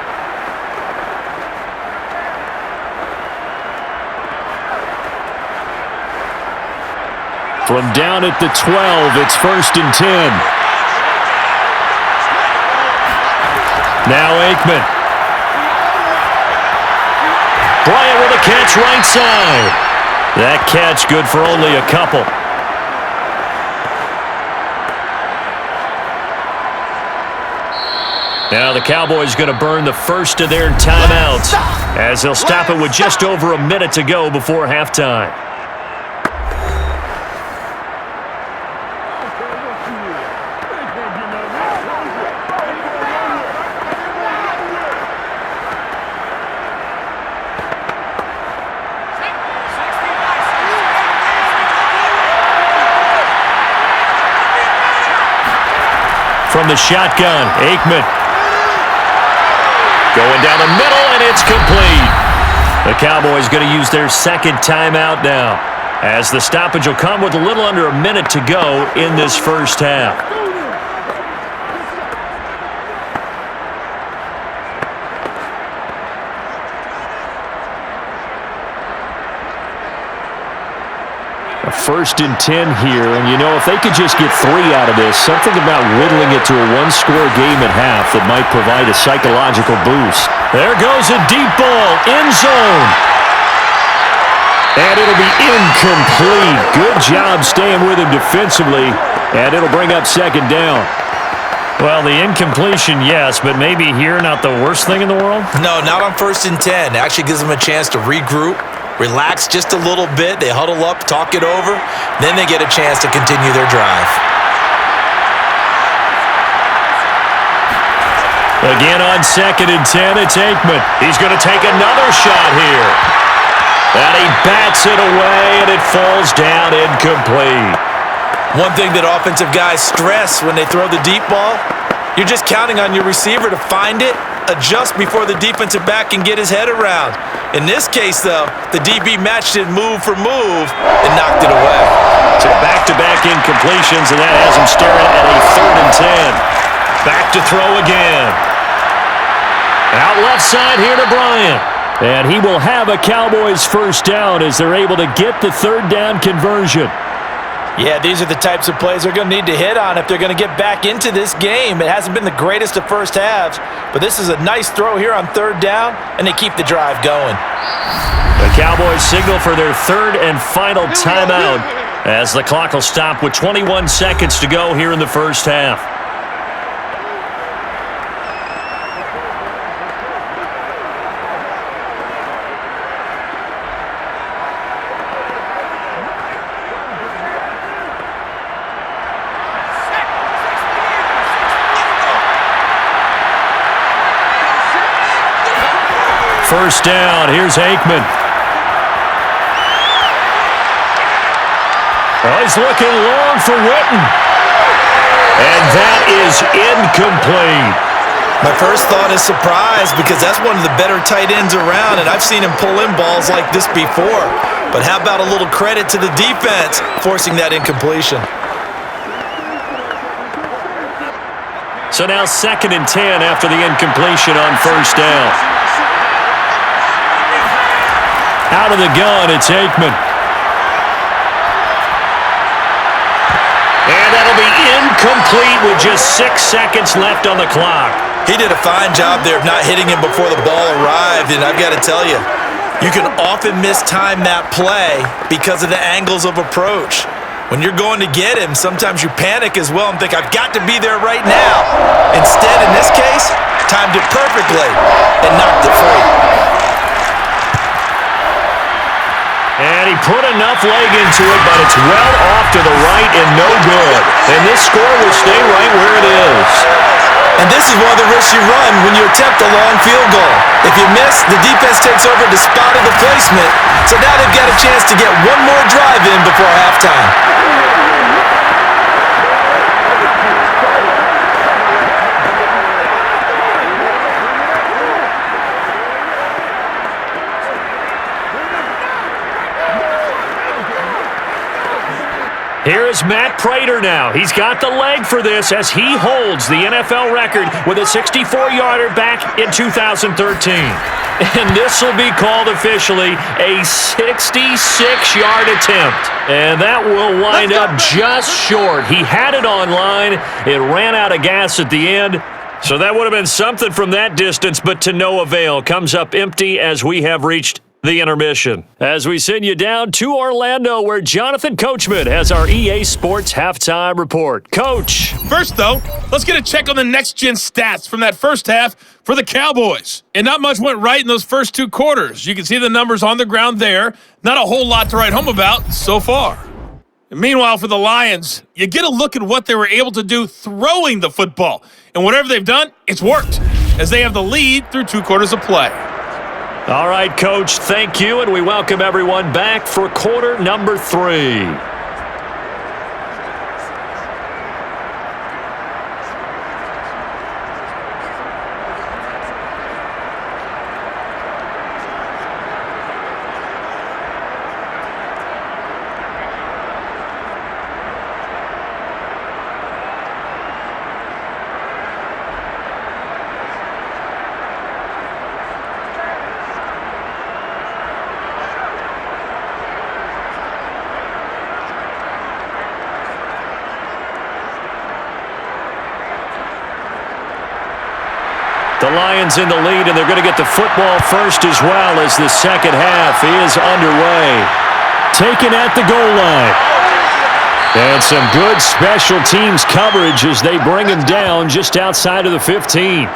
From down at the 12, it's 1st and 10. Now Aikman. Bryant with a catch right side. That catch good for only a couple. Now the Cowboys going to burn the first of their timeouts as they'll stop it with just over a minute to go before halftime. From the shotgun, Aikman. Going down the middle, and it's complete. The Cowboys going to use their second timeout now, as the stoppage will come with a little under a minute to go in this first half. A 1st and 10 here, and you know, if they could just get 3 out of this, something about whittling it to a one-score game at half that might provide a psychological boost. There goes a deep ball, end zone. And it'll be incomplete. Good job staying with him defensively, and it'll bring up 2nd down. Well, the incompletion, yes, but maybe here not the worst thing in the world? No, not on 1st and 10. It actually gives them a chance to regroup, relax just a little bit. They huddle up, talk it over. Then they get a chance to continue their drive. Again on 2nd and 10, it's Aikman. He's going to take another shot here. And he bats it away, and it falls down incomplete. One thing that offensive guys stress when they throw the deep ball, you're just counting on your receiver to find it, adjust before the defensive back can get his head around. In this case, though, the DB matched it move for move and knocked it away. So back-to-back incompletions, and that has him staring at a 3rd and 10. Back to throw again. Out left side here to Bryant. And he will have a Cowboys first down as they're able to get the 3rd down conversion. Yeah, these are the types of plays they're going to need to hit on if they're going to get back into this game. It hasn't been the greatest of first halves, but this is a nice throw here on 3rd down, and they keep the drive going. The Cowboys signal for their 3rd and final timeout as the clock will stop with 21 seconds to go here in the first half. First down, here's Aikman. Oh, he's looking long for Witten. And that is incomplete. My first thought is surprise because that's one of the better tight ends around, and I've seen him pull in balls like this before. But how about a little credit to the defense forcing that incompletion? So now 2nd and 10 after the incompletion on first down. Out of the gun, it's Aikman. And that'll be incomplete with just 6 seconds left on the clock. He did a fine job there of not hitting him before the ball arrived, and I've got to tell you, you can often mistime that play because of the angles of approach. When you're going to get him, sometimes you panic as well and think, I've got to be there right now. Instead, in this case, timed it perfectly and knocked it free. And he put enough leg into it, but it's well off to the right and no good. And this score will stay right where it is. And this is one of the risks you run when you attempt a long field goal. If you miss, the defense takes over the spot of the placement. So now they've got a chance to get one more drive in before halftime. is Matt Prater now. He's got the leg for this as he holds the NFL record with a 64-yarder back in 2013. And this will be called officially a 66-yard attempt. And that will wind up just short. He had it online. It ran out of gas at the end. So that would have been something from that distance, but to no avail. Comes up empty as we have reached the intermission. As we send you down to Orlando, where Jonathan Coachman has our EA Sports halftime report. Coach. First, though, let's get a check on the next-gen stats from that first half for the Cowboys. And not much went right in those first two quarters. You can see the numbers on the ground there. Not a whole lot to write home about so far. And meanwhile, for the Lions, you get a look at what they were able to do throwing the football. And whatever they've done, it's worked, as they have the lead through 2 quarters of play. All right, Coach, thank you, and we welcome everyone back for quarter number 3. The Lions in the lead, and they're going to get the football first as well as the second half is underway. Taken at the goal line. And some good special teams coverage as they bring him down just outside of the 15.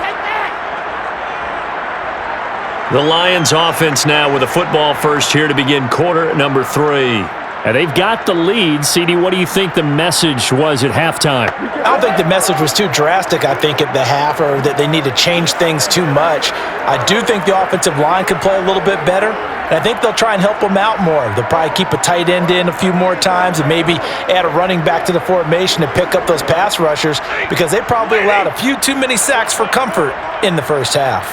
The Lions offense now with the football first here to begin quarter number 3. And they've got the lead. CD, what do you think the message was at halftime? I don't think the message was too drastic, I think, at the half, or that they need to change things too much. I do think the offensive line could play a little bit better, and I think they'll try and help them out more. They'll probably keep a tight end in a few more times and maybe add a running back to the formation to pick up those pass rushers, because they probably allowed a few too many sacks for comfort in the first half.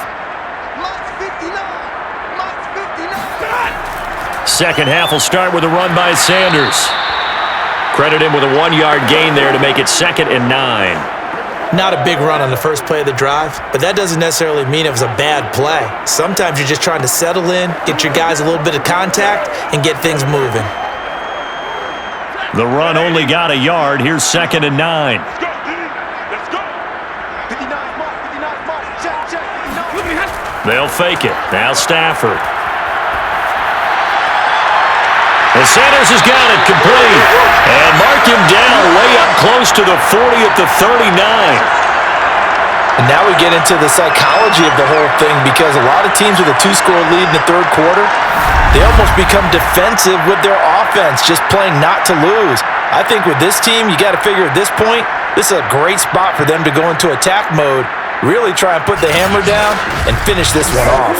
Second half will start with a run by Sanders. Credit him with a 1-yard gain there to make it 2nd and 9. Not a big run on the first play of the drive, but that doesn't necessarily mean it was a bad play. Sometimes you're just trying to settle in, get your guys a little bit of contact, and get things moving. The run only got a yard. Here's 2nd and 9. Let's go. 59 mark, 59 mark. Check. They'll fake it. Now Stafford. And Sanders has got it complete. And mark him down way up close to the 40 at the 39. And now we get into the psychology of the whole thing, because a lot of teams with a 2-score lead in the third quarter, they almost become defensive with their offense, just playing not to lose. I think with this team, you got to figure at this point, this is a great spot for them to go into attack mode, really try and put the hammer down and finish this one off.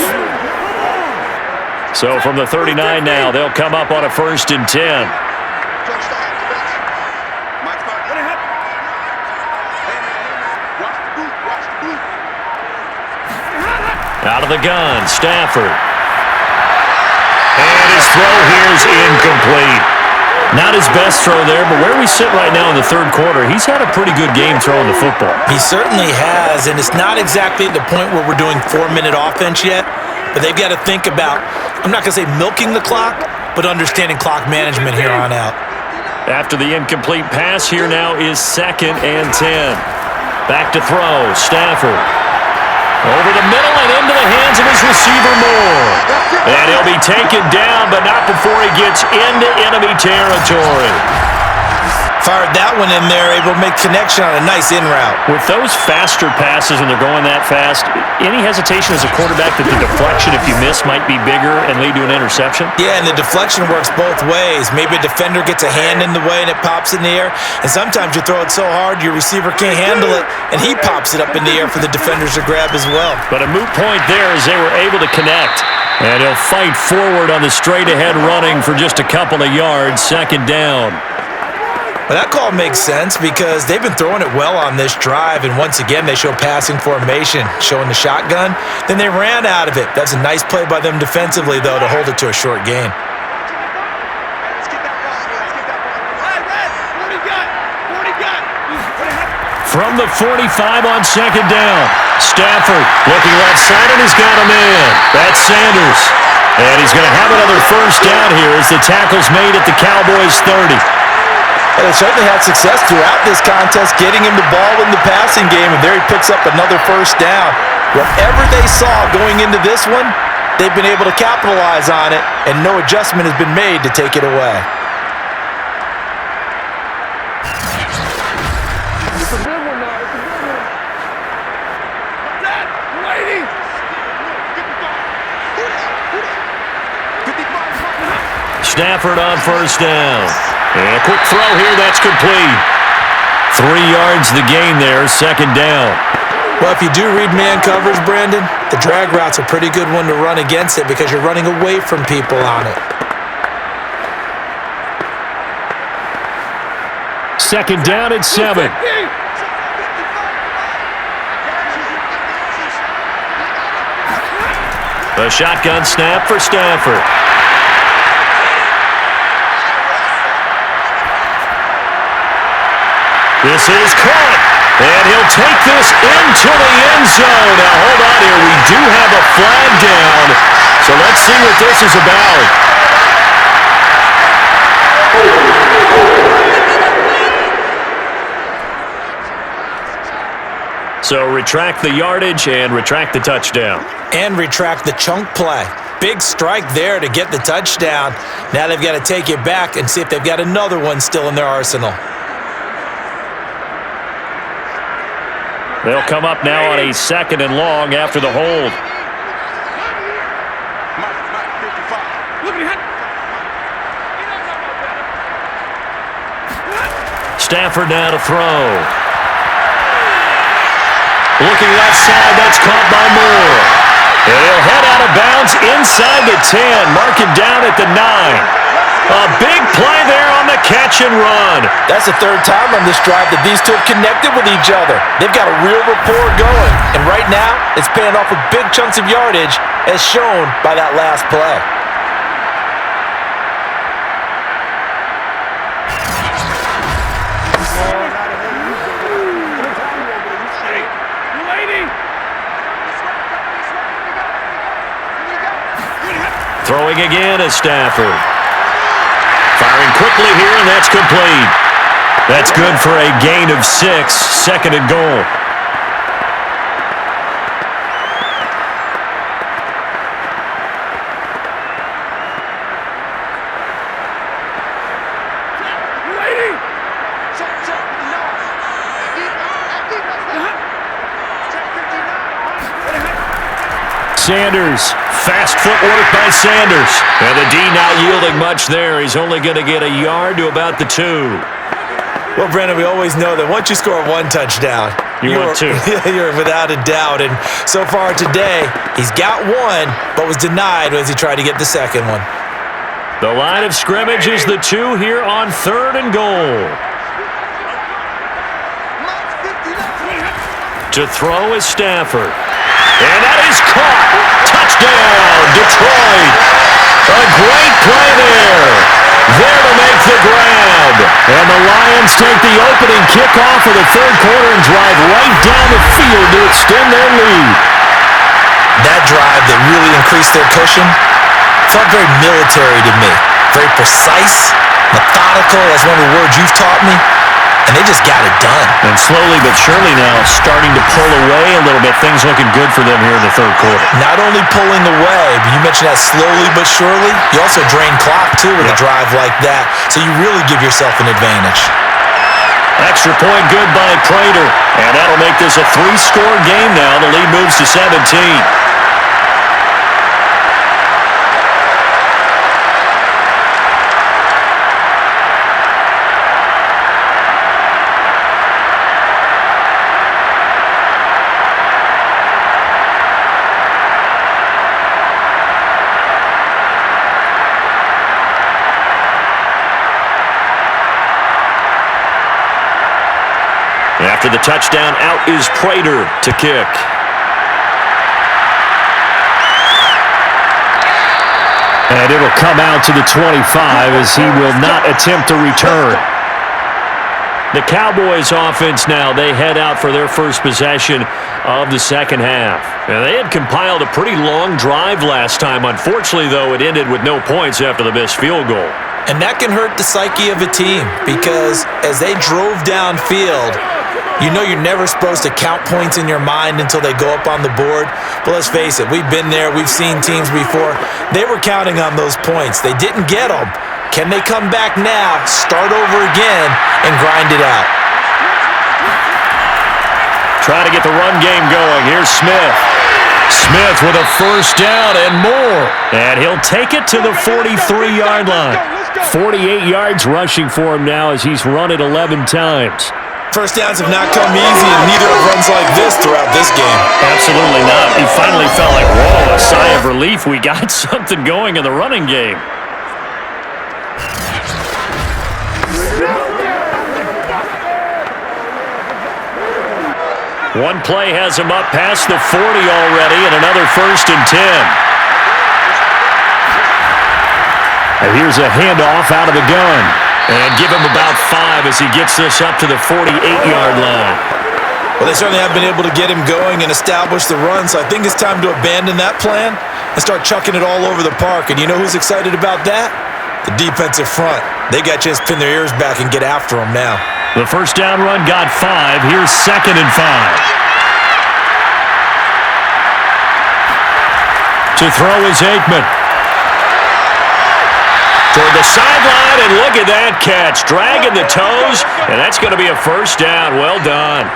So from the 39 now, they'll come up on a 1st and 10. Out of the gun, Stafford. And his throw here is incomplete. Not his best throw there, but where we sit right now in the third quarter, he's had a pretty good game throwing the football. He certainly has, and it's not exactly at the point where we're doing 4-minute offense yet, but they've got to think about, I'm not going to say milking the clock, but understanding clock management here on out. After the incomplete pass, here now is 2nd and 10. Back to throw, Stafford. Over the middle and into the hands of his receiver Moore. And he'll be taken down, but not before he gets into enemy territory. Fired that one in there, able to make connection on a nice in route. With those faster passes and they're going that fast, any hesitation as a quarterback that the deflection, if you miss, might be bigger and lead to an interception? Yeah, and the deflection works both ways. Maybe a defender gets a hand in the way and it pops in the air, and sometimes you throw it so hard your receiver can't handle it, and he pops it up in the air for the defenders to grab as well. But a moot point there as they were able to connect. And he'll fight forward on the straight-ahead running for just a couple of yards, 2nd down. Well, that call makes sense because they've been throwing it well on this drive, and once again they show passing formation, showing the shotgun. Then they ran out of it. That's a nice play by them defensively, though, to hold it to a short gain. from the 45 on second down. Stafford looking left side, and he's got a man. That's Sanders. And he's going to have another first down here as the tackle's made at the Cowboys' 30. Well, they certainly had success throughout this contest, getting him the ball in the passing game, and there he picks up another first down. Whatever they saw going into this one, they've been able to capitalize on it, and no adjustment has been made to take it away. Stafford on first down. And a quick throw here, that's complete. 3 yards the gain there, second down. Well, if you do read man coverage, Brandon, the drag route's a pretty good one to run against it because you're running away from people on it. Second down at 7. A shotgun snap for Stafford. This is caught, and he'll take this into the end zone. Now, hold on here. We do have a flag down, so let's see what this is about. So retract the yardage and retract the touchdown. And retract the chunk play. Big strike there to get the touchdown. Now they've got to take it back and see if they've got another one still in their arsenal. They'll come up now on a second and long after the hold. Stafford now to throw. Looking left side, that's caught by Moore. And he'll head out of bounds inside the 10, mark him down at the 9. A big play there on the catch and run. That's the third time on this drive that these two have connected with each other. They've got a real rapport going. And right now, it's paying off with big chunks of yardage as shown by that last play. Throwing again is Stafford. Firing quickly here, and that's complete. That's good for a gain of 6, second and goal. Sanders, fast footwork by Sanders. And the D not yielding much there. He's only going to get a yard to about the 2. Well, Brandon, we always know that once you score one touchdown, you want 2. You're without a doubt. And so far today, he's got one, but was denied as he tried to get the second one. The line of scrimmage is the 2 here on third and goal. To throw is Stafford. And that is caught. Touchdown, Detroit. A great play there. There to make the grab. And the Lions take the opening kickoff of the third quarter and drive right down the field to extend their lead. That drive that really increased their cushion felt very military to me. Very precise, methodical. That's one of the words you've taught me. And they just got it done. And slowly but surely now starting to pull away a little bit. Things looking good for them here in the third quarter. Not only pulling away, but you mentioned that slowly but surely. You also drain clock, too, with a drive like that. So you really give yourself an advantage. Extra point good by Prater. And that'll make this a 3-score game now. The lead moves to 17. After the touchdown, out is Prater to kick. And it'll come out to the 25 as he will not attempt to return. The Cowboys offense now, they head out for their first possession of the second half. And they had compiled a pretty long drive last time. Unfortunately, though, it ended with no points after the missed field goal. And that can hurt the psyche of a team because as they drove downfield, you know you're never supposed to count points in your mind until they go up on the board. But let's face it, we've been there. We've seen teams before. They were counting on those points. They didn't get them. Can they come back now, start over again, and grind it out? Trying to get the run game going. Here's Smith. Smith with a first down and more. And he'll take it to the 43-yard line. 48 yards rushing for him now as he's run it 11 times. First downs have not come easy, and neither have runs like this throughout this game. Absolutely not. He finally felt like, whoa, a sigh of relief. We got something going in the running game. One play has him up past the 40 already, and another 1st and 10. And here's a handoff out of the gun. And give him about 5 as he gets this up to the 48-yard line. Well, they certainly have been able to get him going and establish the run, so I think it's time to abandon that plan and start chucking it all over the park. And you know who's excited about that? The defensive front. They got to just pin their ears back and get after him now. The first down run got 5. Here's 2nd and 5. To throw is Aikman. Toward the sideline, and look at that catch. Dragging the toes, and that's going to be a first down. Well done.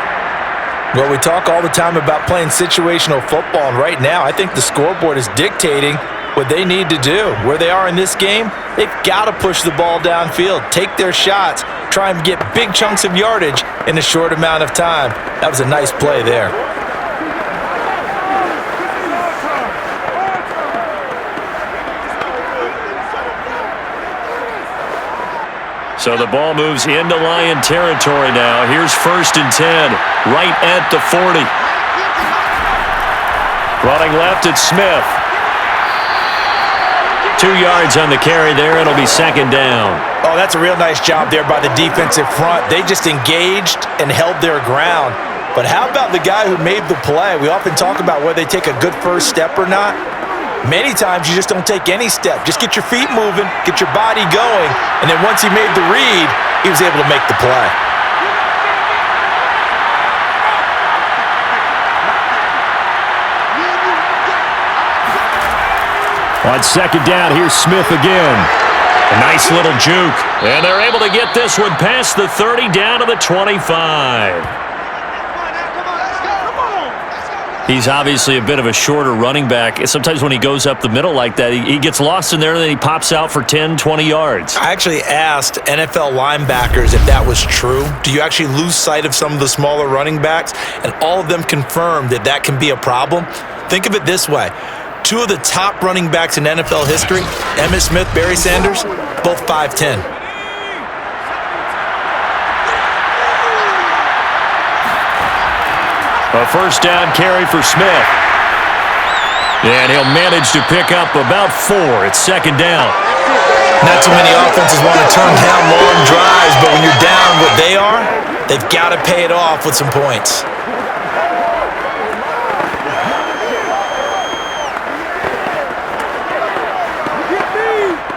Well, we talk all the time about playing situational football, and right now I think the scoreboard is dictating what they need to do. Where they are in this game, they've got to push the ball downfield, take their shots, try and get big chunks of yardage in a short amount of time. That was a nice play there. So the ball moves into Lion territory now. Here's 1st and 10, right at the 40. Running left, it's Smith. 2 yards on the carry there. It'll be 2nd down. Oh, that's a real nice job there by the defensive front. They just engaged and held their ground. But how about the guy who made the play? We often talk about whether they take a good first step or not. Many times you just don't take any step. Just get your feet moving, get your body going, and then once he made the read, he was able to make the play. On 2nd down, here's Smith again. A nice little juke. And they're able to get this one past the 30 down to the 25. He's obviously a bit of a shorter running back. Sometimes when he goes up the middle like that, he gets lost in there and then he pops out for 10, 20 yards. I actually asked NFL linebackers if that was true. Do you actually lose sight of some of the smaller running backs? And all of them confirmed that that can be a problem. Think of it this way. 2 of the top running backs in NFL history, Emmitt Smith, Barry Sanders, both 5'10". A first down carry for Smith. And he'll manage to pick up about 4. It's 2nd down. Not too many offenses want to turn down long drives, but when you're down what they are, they've got to pay it off with some points.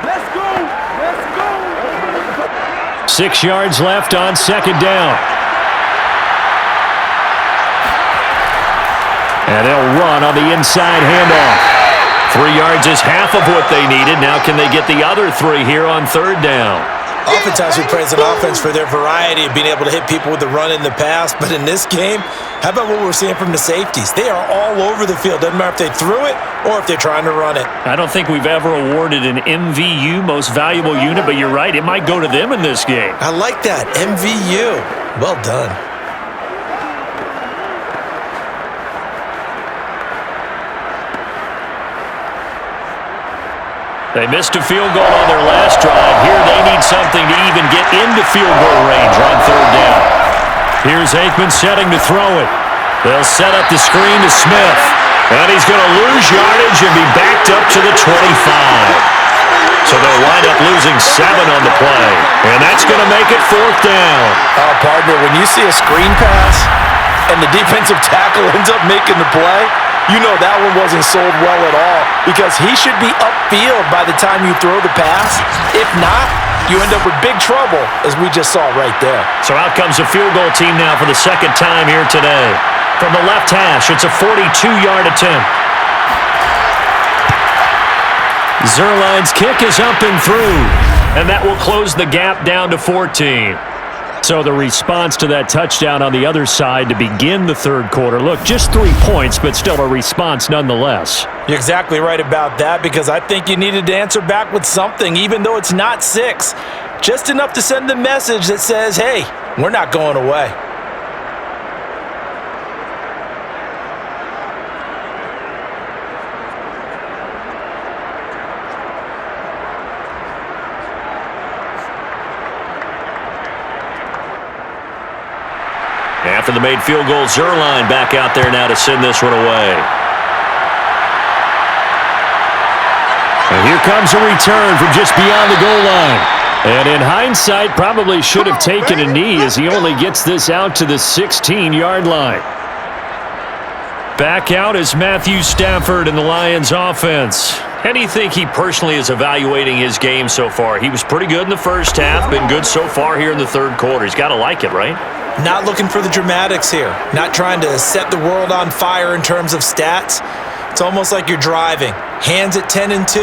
Let's go. 6 yards left on 2nd down. And they'll run on the inside handoff. 3 yards is half of what they needed. Now can they get the other 3 here on 3rd down? Oftentimes we praise an offense for their variety of being able to hit people with the run in the past. But in this game, how about what we're seeing from the safeties? They are all over the field. Doesn't matter if they threw it or if they're trying to run it. I don't think we've ever awarded an MVU, most valuable unit, but you're right. It might go to them in this game. I like that. MVU. Well done. They missed a field goal on their last drive. Here they need something to even get into field goal range on 3rd down. Here's Aikman setting to throw it. They'll set up the screen to Smith. And he's going to lose yardage and be backed up to the 25. So they'll wind up losing 7 on the play. And that's going to make it 4th down. Partner, when you see a screen pass and the defensive tackle ends up making the play, you know that one wasn't sold well at all because he should be upfield by the time you throw the pass. If not, you end up with big trouble, as we just saw right there. So out comes the field goal team now for the 2nd time here today. From the left hash, it's a 42-yard attempt. Zuerlein's kick is up and through, and that will close the gap down to 14. So the response to that touchdown on the other side to begin the 3rd quarter. Look, just 3 points, but still a response nonetheless. You're exactly right about that because I think you needed to answer back with something, even though it's not 6. Just enough to send the message that says, hey, we're not going away. After the made field goal, Zuerlein back out there now to send this one away. And here comes a return from just beyond the goal line. And in hindsight, probably should have taken a knee as he only gets this out to the 16-yard line. Back out is Matthew Stafford in the Lions offense. How do you think he personally is evaluating his game so far? He was pretty good in the first half, been good so far here in the 3rd quarter. He's got to like it, right? Not looking for the dramatics here. Not trying to set the world on fire in terms of stats. It's almost like you're driving. Hands at 10 and 2,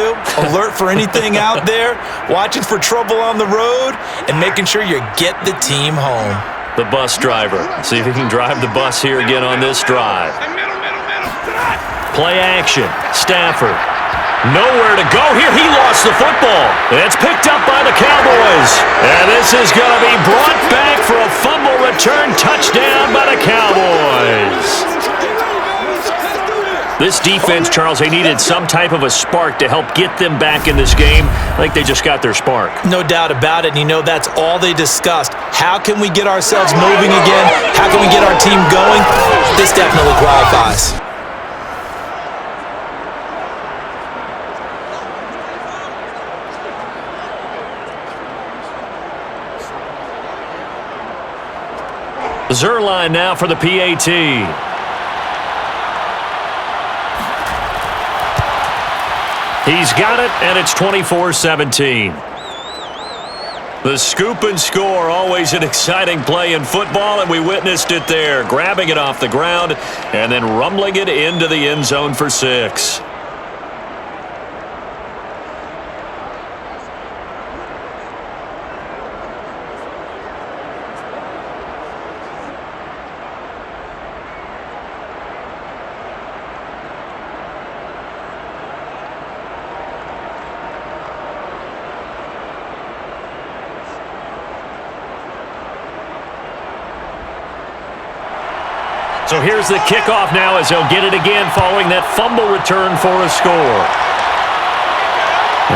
alert for anything out there, watching for trouble on the road, and making sure you get the team home. The bus driver. See if he can drive the bus here again on this drive. Play action. Stafford. Nowhere to go here. He lost the football. It's picked up by the Cowboys. And this is going to be brought back for a fumble return touchdown by the Cowboys. This defense, Charles, they needed some type of a spark to help get them back in this game. I think they just got their spark. No doubt about it. And you know, that's all they discussed. How can we get ourselves moving again? How can we get our team going? This definitely qualifies. Zuerlein now for the PAT. He's got it, and it's 24-17. The scoop and score, always an exciting play in football, and we witnessed it there, grabbing it off the ground and then rumbling it into the end zone for 6. So here's the kickoff now as he'll get it again following that fumble return for a score.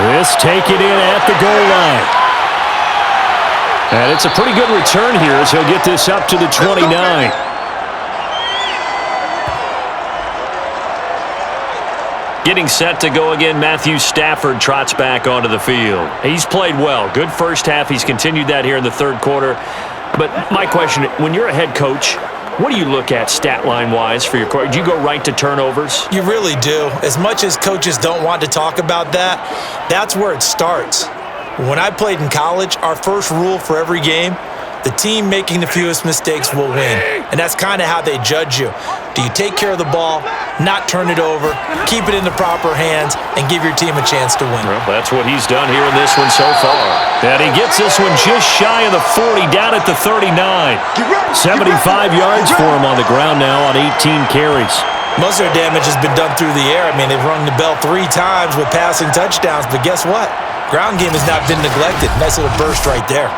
This taken in at the goal line. And it's a pretty good return here as he'll get this up to the 29. Getting set to go again, Matthew Stafford trots back onto the field. He's played well. Good first half. He's continued that here in the 3rd quarter. But my question, when you're a head coach, what do you look at stat line-wise for your court? Do you go right to turnovers? You really do. As much as coaches don't want to talk about that, that's where it starts. When I played in college, our first rule for every game, the team making the fewest mistakes will win. And that's kind of how they judge you. Do you take care of the ball, not turn it over, keep it in the proper hands, and give your team a chance to win? Well, that's what he's done here in this one so far. And he gets this one just shy of the 40, down at the 39. 75 yards for him on the ground now on 18 carries. Most of their damage has been done through the air. I mean, they've rung the bell 3 times with passing touchdowns, but guess what? Ground game has not been neglected. Nice little burst right there.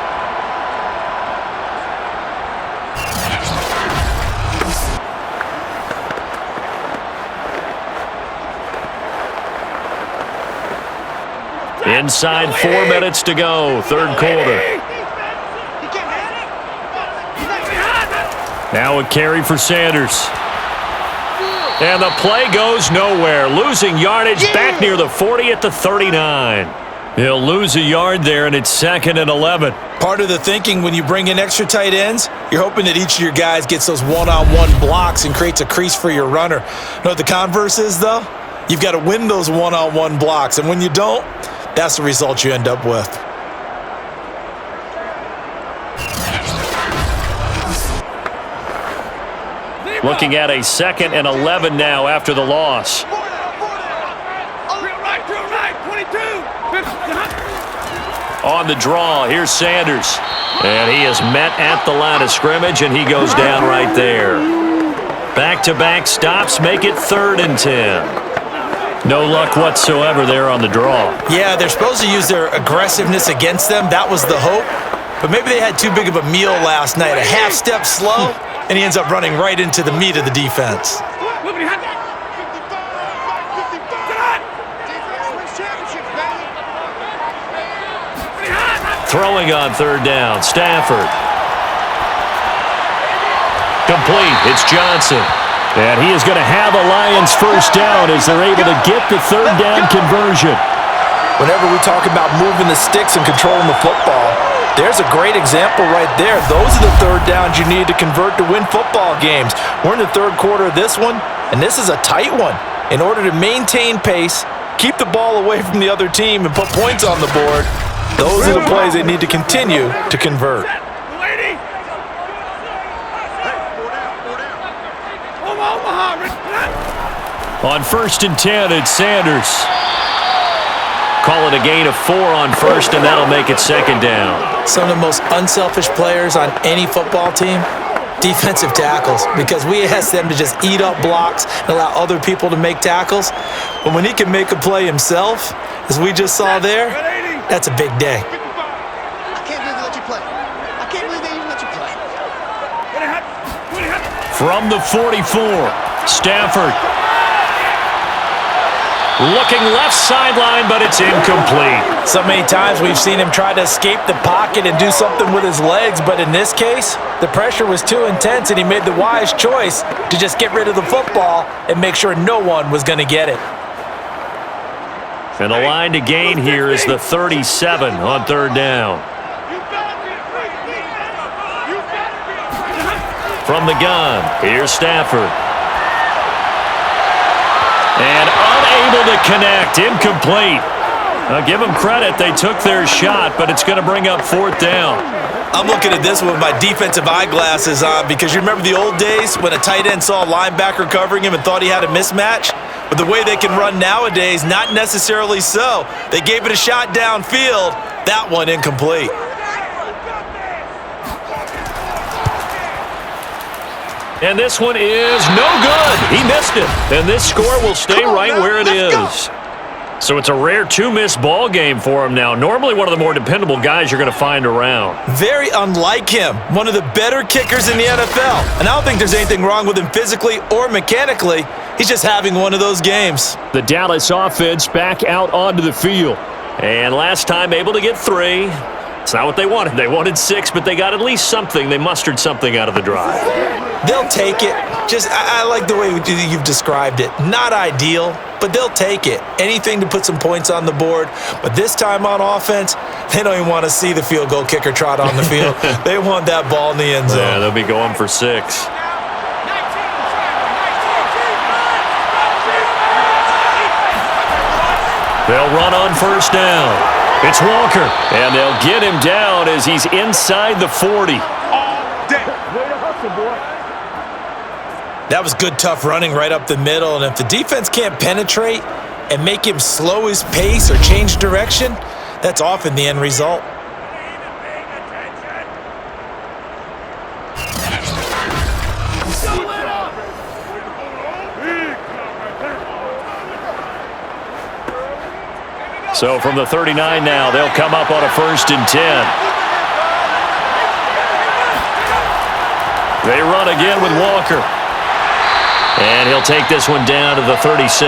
Inside 4 minutes to go, 3rd quarter. Now a carry for Sanders. And the play goes nowhere. Losing yardage back near the 40 at the 39. He'll lose a yard there, and it's 2nd and 11. Part of the thinking when you bring in extra tight ends, you're hoping that each of your guys gets those one-on-one blocks and creates a crease for your runner. You know what the converse is, though? You've got to win those one-on-one blocks, and when you don't, that's the result you end up with. Looking at a 2nd and 11 now after the loss. On the draw, here's Sanders. And he is met at the line of scrimmage, and he goes down right there. Back-to-back stops make it 3rd and 10. No luck whatsoever there on the draw. Yeah, they're supposed to use their aggressiveness against them. That was the hope. But maybe they had too big of a meal last night. A half step slow, and he ends up running right into the meat of the defense. Throwing on 3rd down, Stafford. Complete, it's Johnson. And he is going to have a Lions first down as they're able to get the 3rd down conversion. Whenever we talk about moving the sticks and controlling the football, there's a great example right there. Those are the 3rd downs you need to convert to win football games. We're in the 3rd quarter of this one, and this is a tight one. In order to maintain pace, keep the ball away from the other team, and put points on the board, those are the plays they need to continue to convert. On 1st and 10, it's Sanders. Call it a gain of 4 on 1st, and that'll make it 2nd down. Some of the most unselfish players on any football team, defensive tackles, because we ask them to just eat up blocks and allow other people to make tackles. But when he can make a play himself, as we just saw there, that's a big day. I can't believe they let you play. I can't believe they even let you play. From the 44, Stafford. Looking left sideline, but it's incomplete. So many times we've seen him try to escape the pocket and do something with his legs, but in this case, the pressure was too intense and he made the wise choice to just get rid of the football and make sure no one was going to get it. And the line to gain here is the 37 on 3rd down. From the gun, here's Stafford. And unable to connect, incomplete. Now give them credit, they took their shot, but it's going to bring up 4th down. I'm looking at this with my defensive eyeglasses on because you remember the old days when a tight end saw a linebacker covering him and thought he had a mismatch? But the way they can run nowadays, not necessarily so. They gave it a shot downfield. That one incomplete. And this one is no good. He missed it. And this score will stay right where it is. So it's a rare 2-miss ball game for him now. Normally one of the more dependable guys you're going to find around. Very unlike him. One of the better kickers in the NFL. And I don't think there's anything wrong with him physically or mechanically. He's just having one of those games. The Dallas offense back out onto the field. And last time able to get 3. It's not what they wanted. They wanted 6, but they got at least something. They mustered something out of the drive. They'll take it. I like the way you've described it. Not ideal, but they'll take it. Anything to put some points on the board. But this time on offense, they don't even want to see the field goal kicker trot on the field. They want that ball in the end zone. Yeah, they'll be going for 6. They'll run on 1st down. It's Walker, and they'll get him down as he's inside the 40. That was good, tough running right up the middle, and if the defense can't penetrate and make him slow his pace or change direction, that's often the end result. So from the 39 now, they'll come up on a 1st and 10. They run again with Walker. And he'll take this one down to the 36.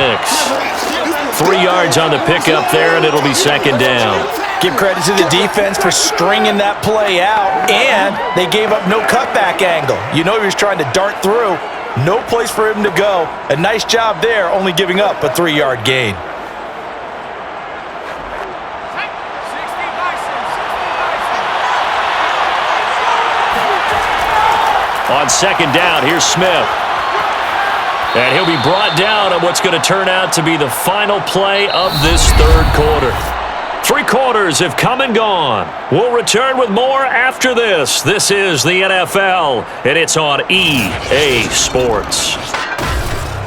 3 yards on the pickup there, and it'll be 2nd down. Give credit to the defense for stringing that play out, and they gave up no cutback angle. You know he was trying to dart through. No place for him to go. A nice job there, only giving up a 3-yard gain. On second down, here's Smith. And he'll be brought down on what's going to turn out to be the final play of this third quarter. 3 quarters have come and gone. We'll return with more after this. This is the NFL, and it's on EA Sports.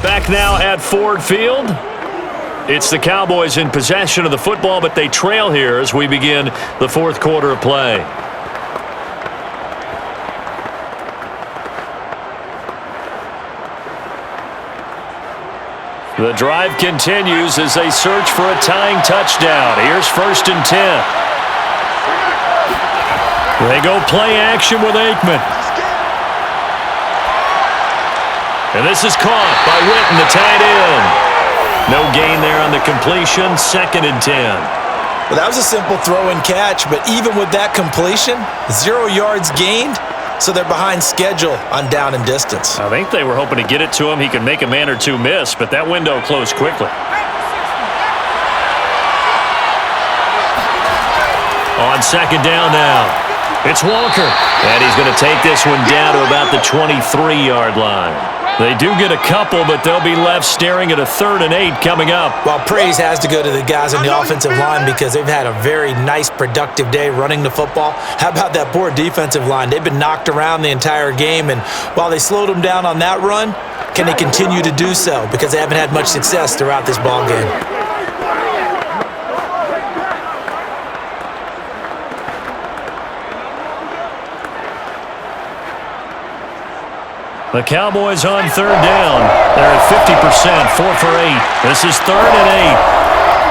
Back now at Ford Field. It's the Cowboys in possession of the football, but they trail here as we begin the fourth quarter of play. The drive continues as they search for a tying touchdown. Here's 1st and 10. They go play action with Aikman. And this is caught by Witten, the tight end. No gain there on the completion. 2nd and 10. Well, that was a simple throw and catch, but even with that completion, 0 yards gained. So they're behind schedule on down and distance. I think they were hoping to get it to him. He could make a man or two miss, but that window closed quickly. On second down now, it's Walker. And he's going to take this one down to about the 23-yard line. They do get a couple, but they'll be left staring at a 3rd and 8 coming up. Well, praise has to go to the guys on the offensive line because they've had a very nice, productive day running the football. How about that poor defensive line? They've been knocked around the entire game, and while they slowed them down on that run, can they continue to do so? Because they haven't had much success throughout this ball game. The Cowboys on 3rd down. They're at 50%, 4 for 8. This is 3rd and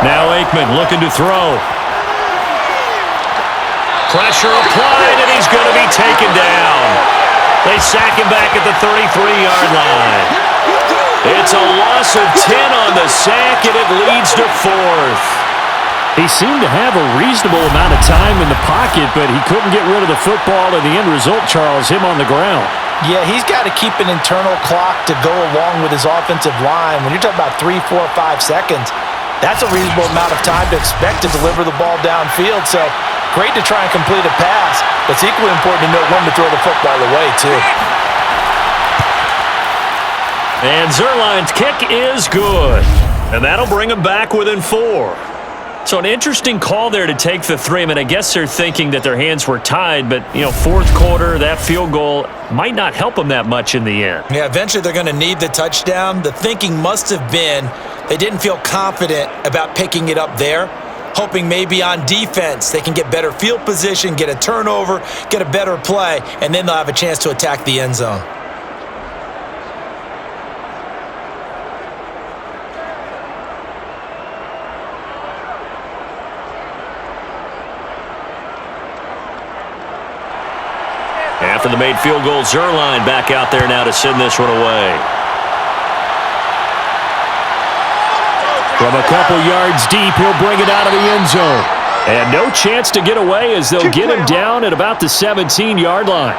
8. Now Aikman looking to throw. Pressure applied, and he's going to be taken down. They sack him back at the 33-yard line. It's a loss of 10 on the sack, and it leads to 4th. He seemed to have a reasonable amount of time in the pocket, but he couldn't get rid of the football, and the end result, Charles, him on the ground. Yeah, he's got to keep an internal clock to go along with his offensive line. When you're talking about 3, 4, 5 seconds, that's a reasonable amount of time to expect to deliver the ball downfield. So great to try and complete a pass, but it's equally important to know when to throw the football away, too. And Zuerlein's kick is good. And that'll bring him back within 4. So an interesting call there to take the 3. I mean, I guess they're thinking that their hands were tied, but, you know, fourth quarter, that field goal might not help them that much in the end. Yeah, eventually they're going to need the touchdown. The thinking must have been they didn't feel confident about picking it up there, hoping maybe on defense they can get better field position, get a turnover, get a better play, and then they'll have a chance to attack the end zone. After the made field goal, Zuerlein back out there now to send this one away. From a couple yards deep, he'll bring it out of the end zone. And no chance to get away as they'll get him down at about the 17-yard line.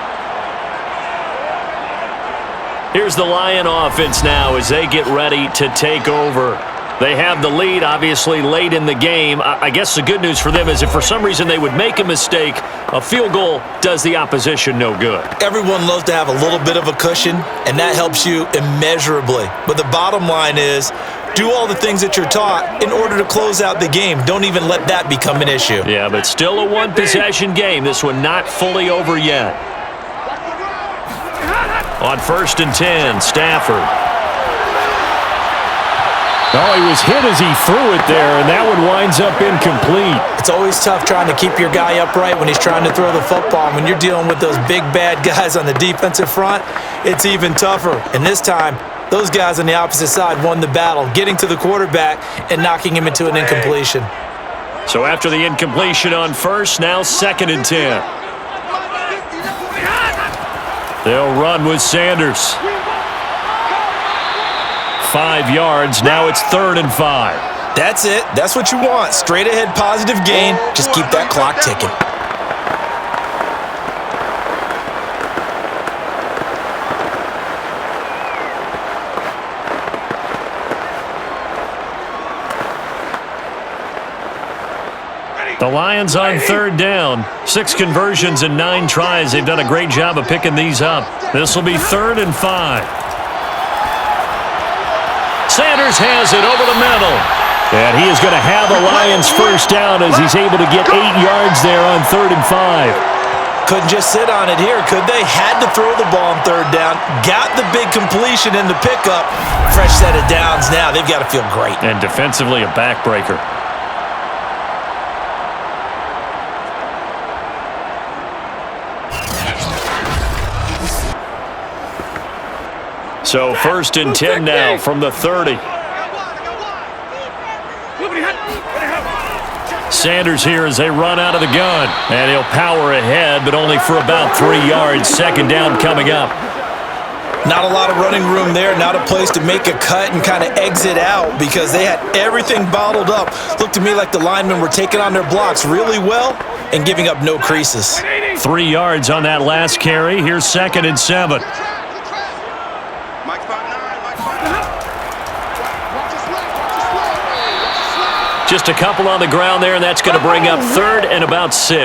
Here's the Lion offense now as they get ready to take over. They have the lead, obviously, late in the game. I guess the good news for them is if for some reason they would make a mistake, a field goal does the opposition no good. Everyone loves to have a little bit of a cushion, and that helps you immeasurably. But the bottom line is, do all the things that you're taught in order to close out the game. Don't even let that become an issue. Yeah, but still a one-possession game. This one not fully over yet. On 1st and 10, Stafford. Oh, he was hit as he threw it there, and that one winds up incomplete. It's always tough trying to keep your guy upright when he's trying to throw the football. When you're dealing with those big, bad guys on the defensive front, it's even tougher. And this time, those guys on the opposite side won the battle, getting to the quarterback and knocking him into an incompletion. So after the incompletion on 1st, now 2nd and 10. They'll run with Sanders. 5 yards. Now it's 3rd and 5. That's it. That's what you want. Straight ahead positive gain. Just keep that clock ticking. The Lions on third down. 6 conversions and 9 tries. They've done a great job of picking these up. This will be 3rd and 5. Sanders has it over the middle. And he is going to have the Lions first down as he's able to get 8 yards there on 3rd and 5. Couldn't just sit on it here, could they? Had to throw the ball on 3rd down. Got the big completion in the pickup. Fresh set of downs now. They've got to feel great. And defensively, a backbreaker. So 1st and 10 now from the 30. Sanders here as they run out of the gun. And he'll power ahead, but only for about 3 yards. 2nd down coming up. Not a lot of running room there. Not a place to make a cut and kind of exit out because they had everything bottled up. Looked to me like the linemen were taking on their blocks really well and giving up no creases. 3 yards on that last carry. Here's 2nd and 7. Just a couple on the ground there, and that's going to bring up 3rd and about 6.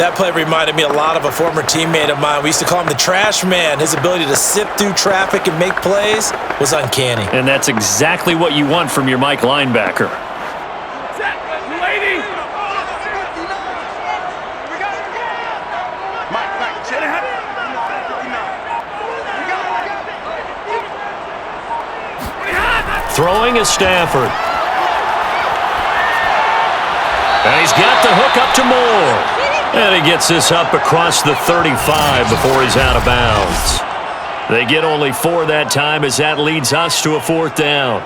That play reminded me a lot of a former teammate of mine. We used to call him the trash man. His ability to sift through traffic and make plays was uncanny. And that's exactly what you want from your Mike linebacker. Throwing is Stafford. And he's got the hook up to Moore. And he gets this up across the 35 before he's out of bounds. They get only 4 that time as that leads us to a 4th down.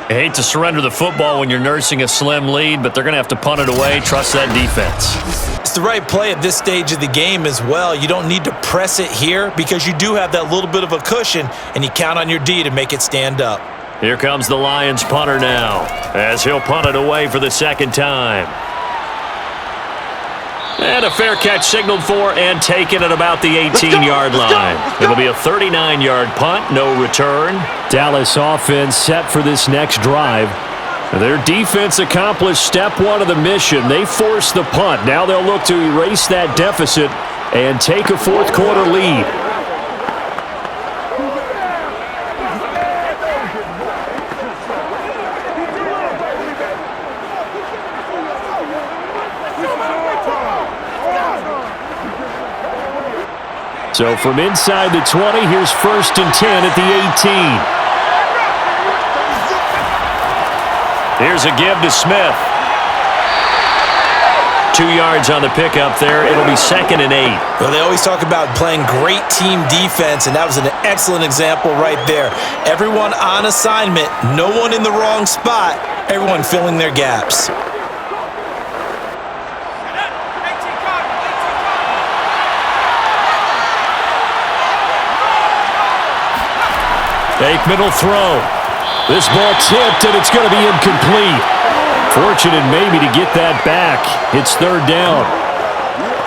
I hate to surrender the football when you're nursing a slim lead, but they're going to have to punt it away. Trust that defense. It's the right play at this stage of the game as well. You don't need to press it here because you do have that little bit of a cushion, and you count on your D to make it stand up. Here comes the Lions punter now as he'll punt it away for the 2nd time. And a fair catch signaled for and taken at about the 18-yard line. It'll be a 39-yard punt, no return. Dallas offense set for this next drive. Their defense accomplished step 1 of the mission. They forced the punt. Now they'll look to erase that deficit and take a 4th quarter lead. So from inside the 20, here's 1st and 10 at the 18. Here's a give to Smith. 2 yards on the pickup there. It'll be 2nd and 8. Well, they always talk about playing great team defense, and that was an excellent example right there. Everyone on assignment, no one in the wrong spot, everyone filling their gaps. Aikman will throw. This ball tipped, and it's going to be incomplete. Fortunate maybe to get that back. It's 3rd down.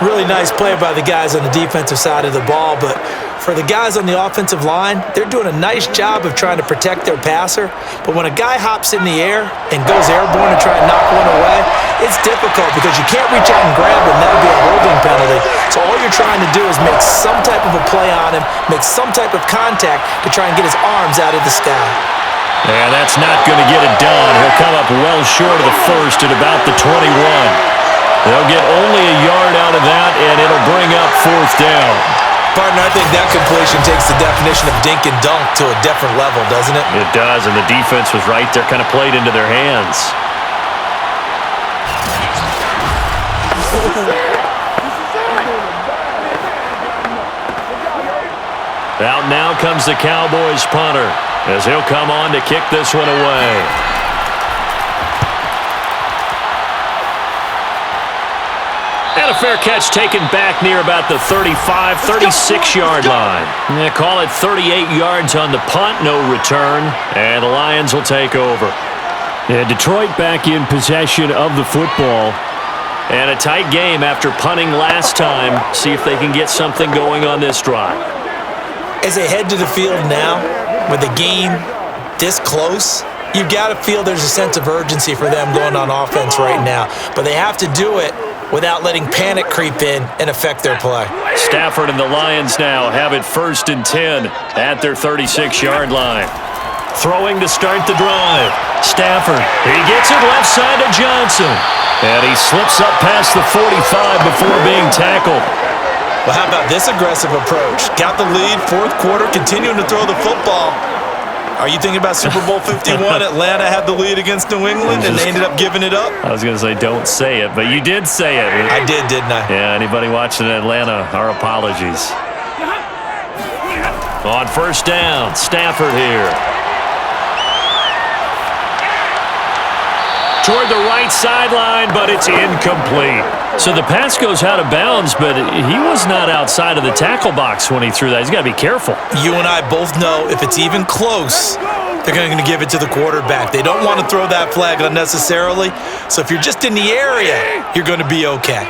Really nice play by the guys on the defensive side of the ball, but for the guys on the offensive line, they're doing a nice job of trying to protect their passer. But when a guy hops in the air and goes airborne to try and knock one away, it's difficult because you can't reach out and grab him. That'll be a holding penalty. So all you're trying to do is make some type of a play on him, make some type of contact to try and get his arms out of the sky. Yeah, that's not going to get it done. He'll come up well short of the 1st at about the 21. They'll get only a yard out of that, and it'll bring up 4th down. Partner, I think that completion takes the definition of dink and dunk to a different level, doesn't it? It does, and the defense was right there, kind of played into their hands. Out now comes the Cowboys punter as he'll come on to kick this one away. And a fair catch taken back near about the 35, 36-yard line. They call it 38 yards on the punt, no return, and the Lions will take over. Yeah, Detroit back in possession of the football. And a tight game after punting last time. See if they can get something going on this drive. As they head to the field now, with the game this close, You've got to feel there's a sense of urgency for them going on offense right now. But they have to do it without letting panic creep in and affect their play. Stafford and the Lions now have it 1st and 10 at their 36-yard line. Throwing to start the drive. Stafford, he gets it left side to Johnson. And he slips up past the 45 before being tackled. Well, how about this aggressive approach? Got the lead, 4th quarter, continuing to throw the football. Are you thinking about Super Bowl 51? Atlanta had the lead against New England, and they ended up giving it up? I was going to say don't say it, but you did say it. I did, didn't I? Yeah, anybody watching Atlanta, our apologies. On 1st down, Stafford here. Toward the right sideline, but it's incomplete. So the pass goes out of bounds, but he was not outside of the tackle box when he threw that. He's got to be careful. You and I both know if it's even close, they're going to give it to the quarterback. They don't want to throw that flag unnecessarily. So if you're just in the area, you're going to be okay.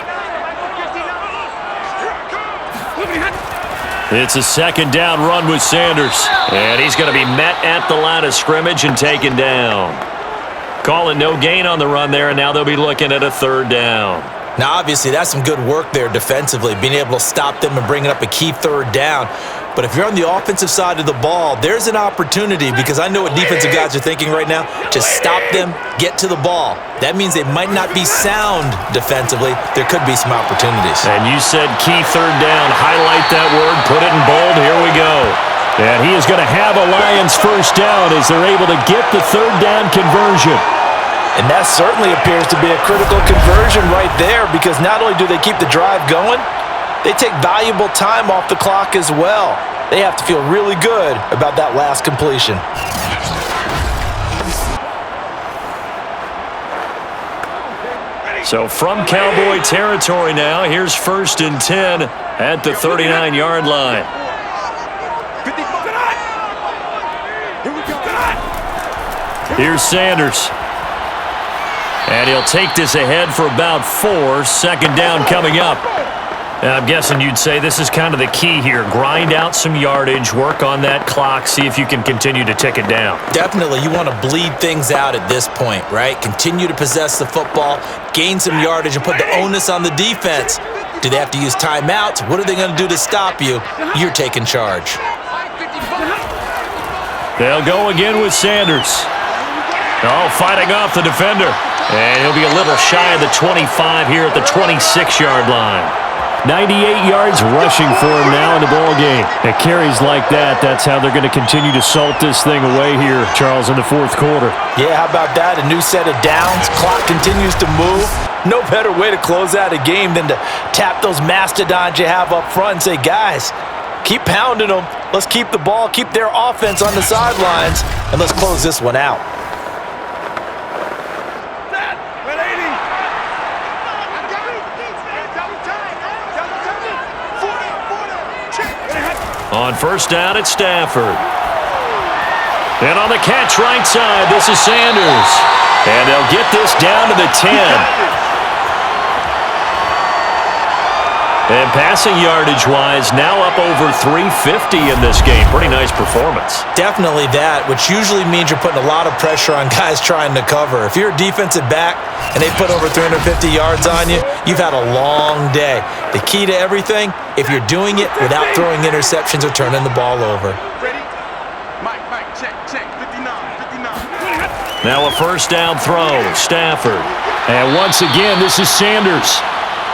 It's a 2nd down run with Sanders. And he's going to be met at the line of scrimmage and taken down. Calling no gain on the run there, and now they'll be looking at a 3rd down. Now, obviously, that's some good work there defensively, being able to stop them and bringing up a key 3rd down. But if you're on the offensive side of the ball, there's an opportunity, because I know what defensive guys are thinking right now. Just stop them, get to the ball. That means they might not be sound defensively. There could be some opportunities. And you said key 3rd down. Highlight that word. Put it in bold. Here we go. And he is going to have a Lions 1st down as they're able to get the 3rd down conversion. And that certainly appears to be a critical conversion right there, because not only do they keep the drive going, they take valuable time off the clock as well. They have to feel really good about that last completion. So from Cowboy territory now, here's 1st and 10 at the 39-yard line. Here's Sanders. And he'll take this ahead for about 4. 2nd down coming up. And I'm guessing you'd say this is kind of the key here. Grind out some yardage, work on that clock, see if you can continue to tick it down. Definitely. You want to bleed things out at this point, right? Continue to possess the football, gain some yardage, and put the onus on the defense. Do they have to use timeouts? What are they going to do to stop you? You're taking charge. They'll go again with Sanders. Oh, fighting off the defender. And he'll be a little shy of the 25 here at the 26-yard line. 98 yards rushing for him now in the ball game. It carries like that. That's how they're going to continue to salt this thing away here, Charles, in the 4th quarter. Yeah, how about that? A new set of downs. Clock continues to move. No better way to close out a game than to tap those mastodons you have up front and say, guys, keep pounding them. Let's keep the ball, keep their offense on the sidelines, and let's close this one out. On 1st down, it's Stafford. And on the catch right side, this is Sanders. And they'll get this down to the 10. And passing yardage-wise, now up over 350 in this game. Pretty nice performance. Definitely that, which usually means you're putting a lot of pressure on guys trying to cover. If you're a defensive back and they put over 350 yards on you, you've had a long day. The key to everything, if you're doing it without throwing interceptions or turning the ball over. Ready? Mike, check, 59. Now a 1st down throw, Stafford. And once again, this is Sanders.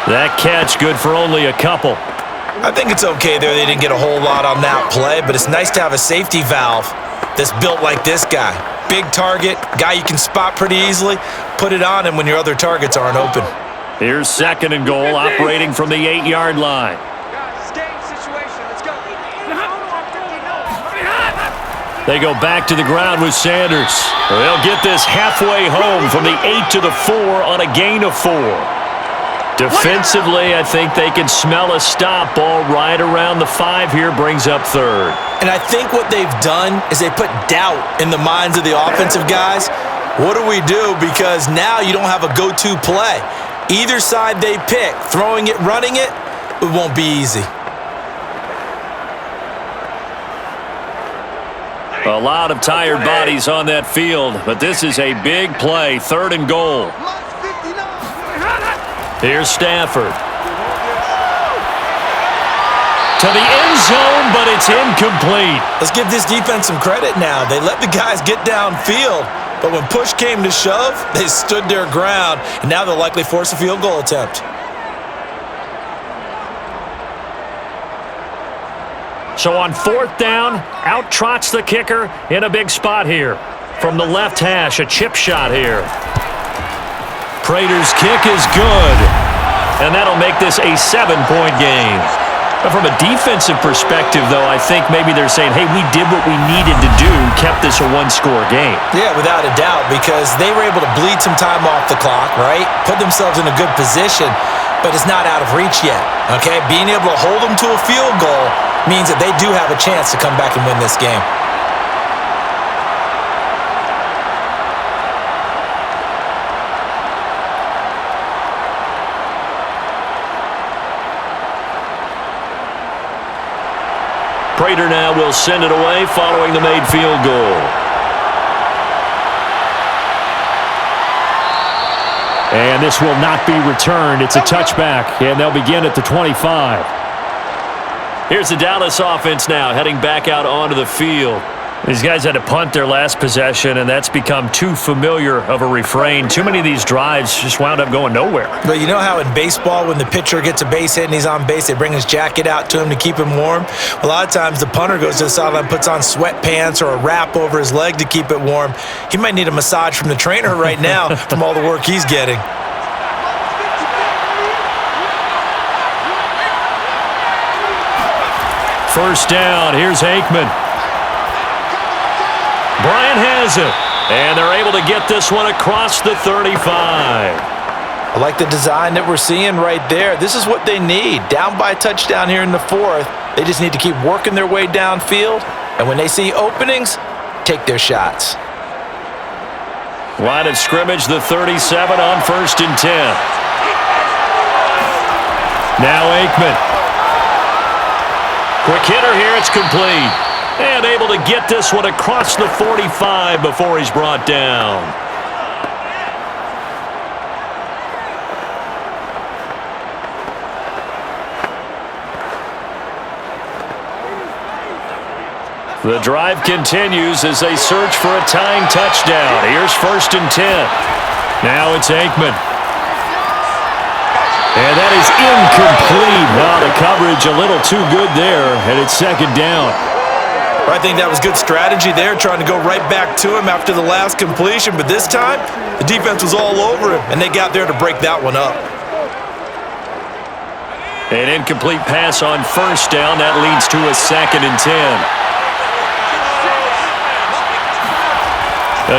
That catch good for only a couple. I think it's okay there. They didn't get a whole lot on that play, but it's nice to have a safety valve that's built like this guy. Big target, guy you can spot pretty easily. Put it on him when your other targets aren't open. Here's 2nd and goal, operating from the 8-yard line. Guys, game situation. Let's go. They go back to the ground with Sanders. They'll get this halfway home from the 8 to the 4 on a gain of 4. Defensively, I think they can smell a stop. Ball right around the 5 here, brings up 3rd. And I think what they've done is they put doubt in the minds of the offensive guys. What do we do? Because now you don't have a go-to play. Either side they pick, throwing it, running it, it won't be easy. A lot of tired bodies on that field, but this is a big play, 3rd and goal. Here's Stafford. To the end zone, but it's incomplete. Let's give this defense some credit now. They let the guys get downfield, but when push came to shove, they stood their ground, and now they'll likely force a field goal attempt. So on 4th down, out trots the kicker in a big spot here. From the left hash, a chip shot here. Prater's kick is good, and that'll make this a 7-point game. But from a defensive perspective, though, I think maybe they're saying, hey, we did what we needed to do, kept this a 1-score game. Yeah, without a doubt, because they were able to bleed some time off the clock, right? Put themselves in a good position, but it's not out of reach yet, okay? Being able to hold them to a field goal means that they do have a chance to come back and win this game. Prater now will send it away following the made field goal. And this will not be returned. It's a touchback, and they'll begin at the 25. Here's the Dallas offense now heading back out onto the field. These guys had to punt their last possession, and that's become too familiar of a refrain. Too many of these drives just wound up going nowhere. But you know how in baseball, when the pitcher gets a base hit and he's on base, they bring his jacket out to him to keep him warm? A lot of times the punter goes to the sideline, puts on sweatpants or a wrap over his leg to keep it warm. He might need a massage from the trainer right now from all the work he's getting. First down, here's Aikman. Bryant has it, and they're able to get this one across the 35. I like the design that we're seeing right there. This is what they need. Down by a touchdown here in the 4th. They just need to keep working their way downfield, and when they see openings, take their shots. Line of scrimmage, the 37 on 1st and 10. Now Aikman. Quick hitter here, it's complete. And able to get this one across the 45 before he's brought down. The drive continues as they search for a tying touchdown. Here's 1st and 10. Now it's Aikman. And that is incomplete. Wow, the coverage a little too good there, and it's 2nd down. I think that was good strategy there, trying to go right back to him after the last completion. But this time, the defense was all over him, and they got there to break that one up. An incomplete pass on 1st down. That leads to a 2nd and 10.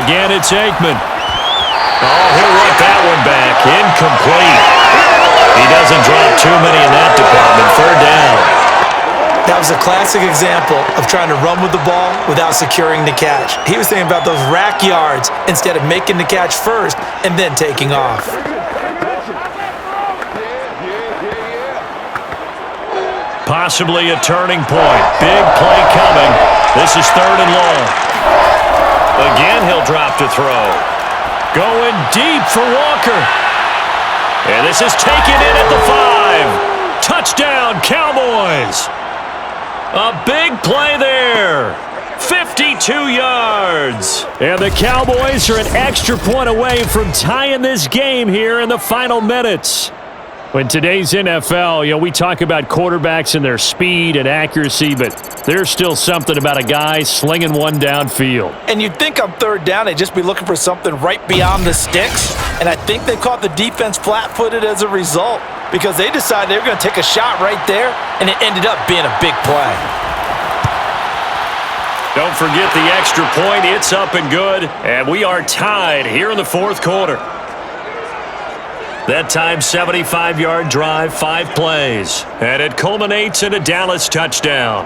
Again, it's Aikman. Oh, he'll run that one back. Incomplete. He doesn't drop too many in that department. 3rd down. That was a classic example of trying to run with the ball without securing the catch. He was thinking about those rack yards instead of making the catch first and then taking off. Possibly a turning point. Big play coming. This is 3rd and long. Again, he'll drop to throw. Going deep for Walker. And this is taken in at the 5. Touchdown, Cowboys. A big play there. 52 yards. And the Cowboys are an extra point away from tying this game here in the final minutes. In today's NFL, we talk about quarterbacks and their speed and accuracy, but there's still something about a guy slinging one downfield. And you'd think on 3rd down they'd just be looking for something right beyond the sticks, and I think they caught the defense flat-footed as a result because they decided they were going to take a shot right there, and it ended up being a big play. Don't forget the extra point. It's up and good, and we are tied here in the 4th quarter. That time, 75-yard drive, 5 plays. And it culminates in a Dallas touchdown.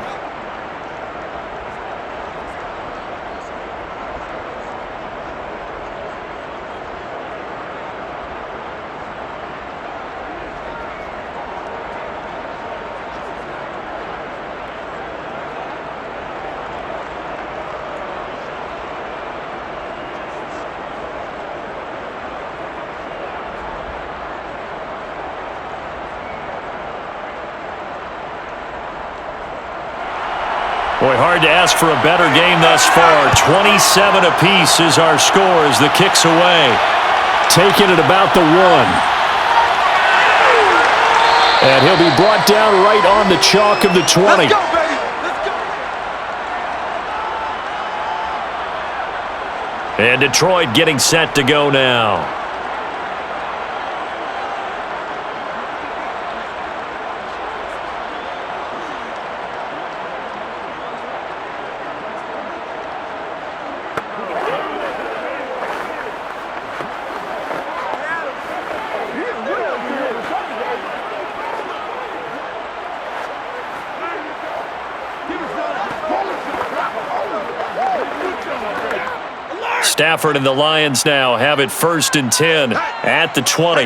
Boy, hard to ask for a better game thus far. 27 apiece is our score as the kick's away. Taking it about the 1. And he'll be brought down right on the chalk of the 20. Let's go, baby. Let's go. And Detroit getting set to go now. Stafford and the Lions now have it 1st and 10 at the 20.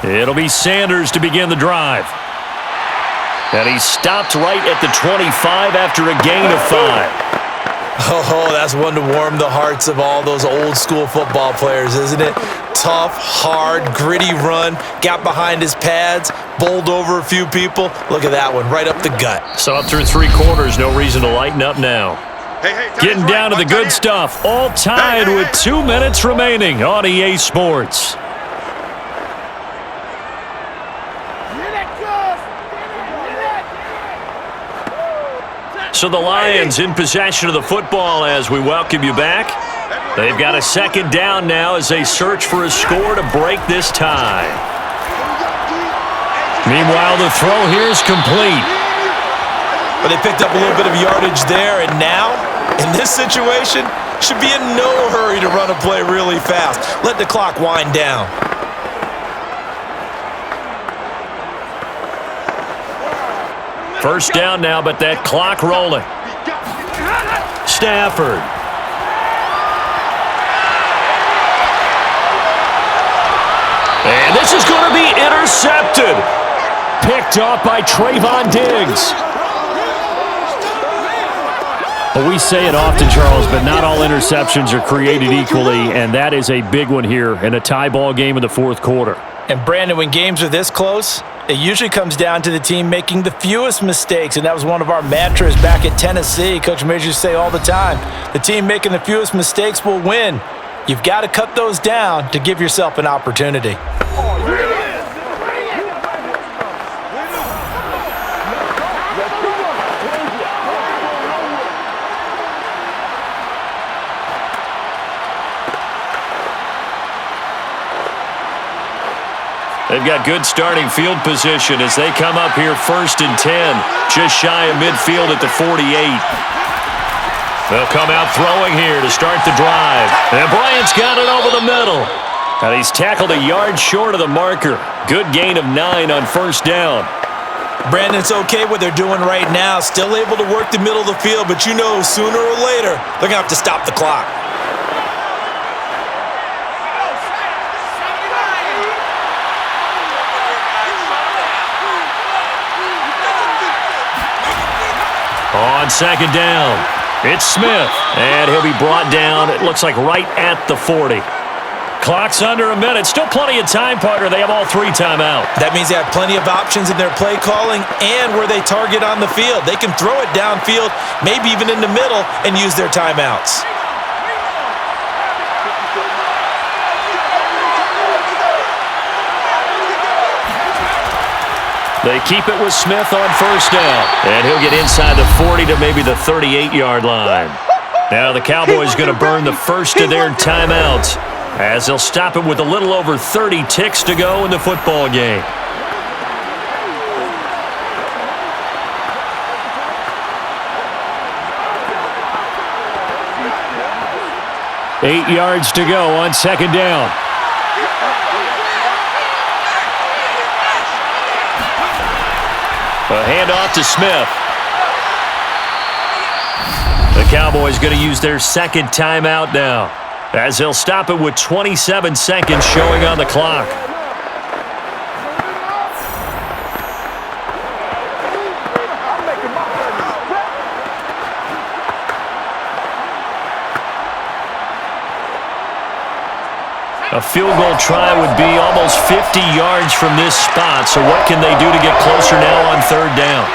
It'll be Sanders to begin the drive. And he stopped right at the 25 after a gain of 5. Oh, that's one to warm the hearts of all those old school football players, isn't it? Tough, hard, gritty run, got behind his pads, bowled over a few people. Look at that one, right up the gut. So up through 3 quarters, no reason to lighten up now. Getting down to the good stuff, all tied with 2 minutes remaining on EA Sports. So the Lions in possession of the football as we welcome you back. They've got a 2nd down now as they search for a score to break this tie. Meanwhile, the throw here is complete. But they picked up a little bit of yardage there, and now, in this situation, should be in no hurry to run a play really fast. Let the clock wind down. First down now, but that clock rolling. Stafford. And this is going to be intercepted. Picked off by Trayvon Diggs. Well, we say it often, Charles, but not all interceptions are created equally, and that is a big one here in a tie ball game in the 4th quarter. And Brandon, when games are this close, it usually comes down to the team making the fewest mistakes, and that was one of our mantras back at Tennessee. Coach Majors used to say all the time, the team making the fewest mistakes will win. You've got to cut those down to give yourself an opportunity. They've got good starting field position as they come up here 1st and 10, just shy of midfield at the 48. They'll come out throwing here to start the drive. And Bryant's got it over the middle. And he's tackled a yard short of the marker. Good gain of 9 on 1st down. Brandon, it's okay what they're doing right now. Still able to work the middle of the field, but you know sooner or later they're going to have to stop the clock. On 2nd down, it's Smith, and he'll be brought down, it looks like right at the 40. Clock's under a minute. Still plenty of time, partner. They have all 3 timeout. That means they have plenty of options in their play calling and where they target on the field. They can throw it downfield, maybe even in the middle, and use their timeouts. They keep it with Smith on 1st down. And he'll get inside the 40 to maybe the 38-yard line. Now the Cowboys going to burn the first of their timeouts as they'll stop it with a little over 30 ticks to go in the football game. Eight yards to go on 2nd down. A handoff to Smith. The Cowboys going to use their 2nd timeout now as they'll stop it with 27 seconds showing on the clock. A field goal try would be almost 50 yards from this spot, so what can they do to get closer now on 3rd down?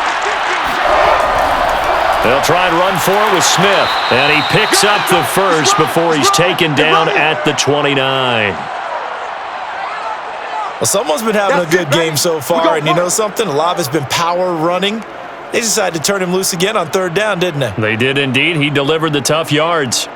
They'll try and run for it with Smith. And he picks up the first before he's taken down at the 29. Well, someone's been having a good game so far, and you know something? A lot of it's been power running. They decided to turn him loose again on third down, didn't they? They did indeed. He delivered the tough yards.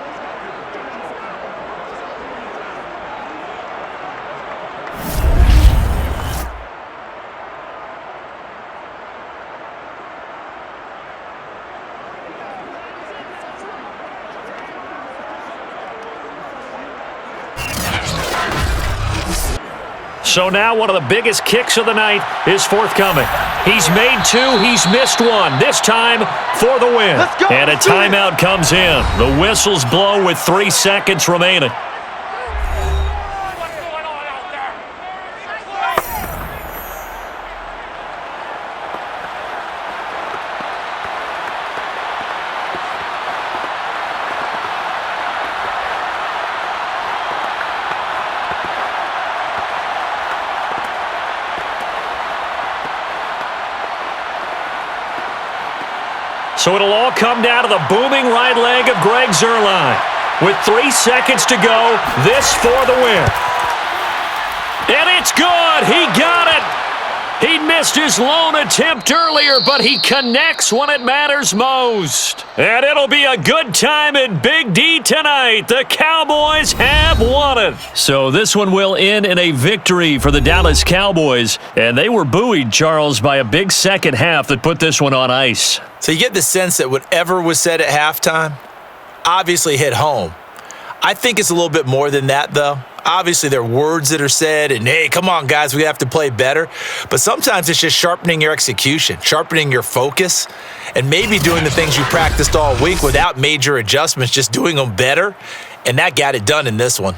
So now one of the biggest kicks of the night is forthcoming. He's made two. He's missed one. This time for the win. And a timeout comes in. The whistles blow with 3 seconds remaining. So it'll all come down to the booming right leg of Greg Zuerlein. With 3 seconds to go, this for the win. And it's good. He got it. He missed his lone attempt earlier, but he connects when it matters most. And it'll be a good time at Big D tonight. The Cowboys have won it. So this one will end in a victory for the Dallas Cowboys. And they were buoyed, Charles, by a big second half that put this one on ice. So you get the sense that whatever was said at halftime obviously hit home. I think it's a little bit more than that, though. Obviously, there are words that are said, and hey, come on, guys, we have to play better. But sometimes it's just sharpening your execution, sharpening your focus, and maybe doing the things you practiced all week without major adjustments, just doing them better. And that got it done in this one.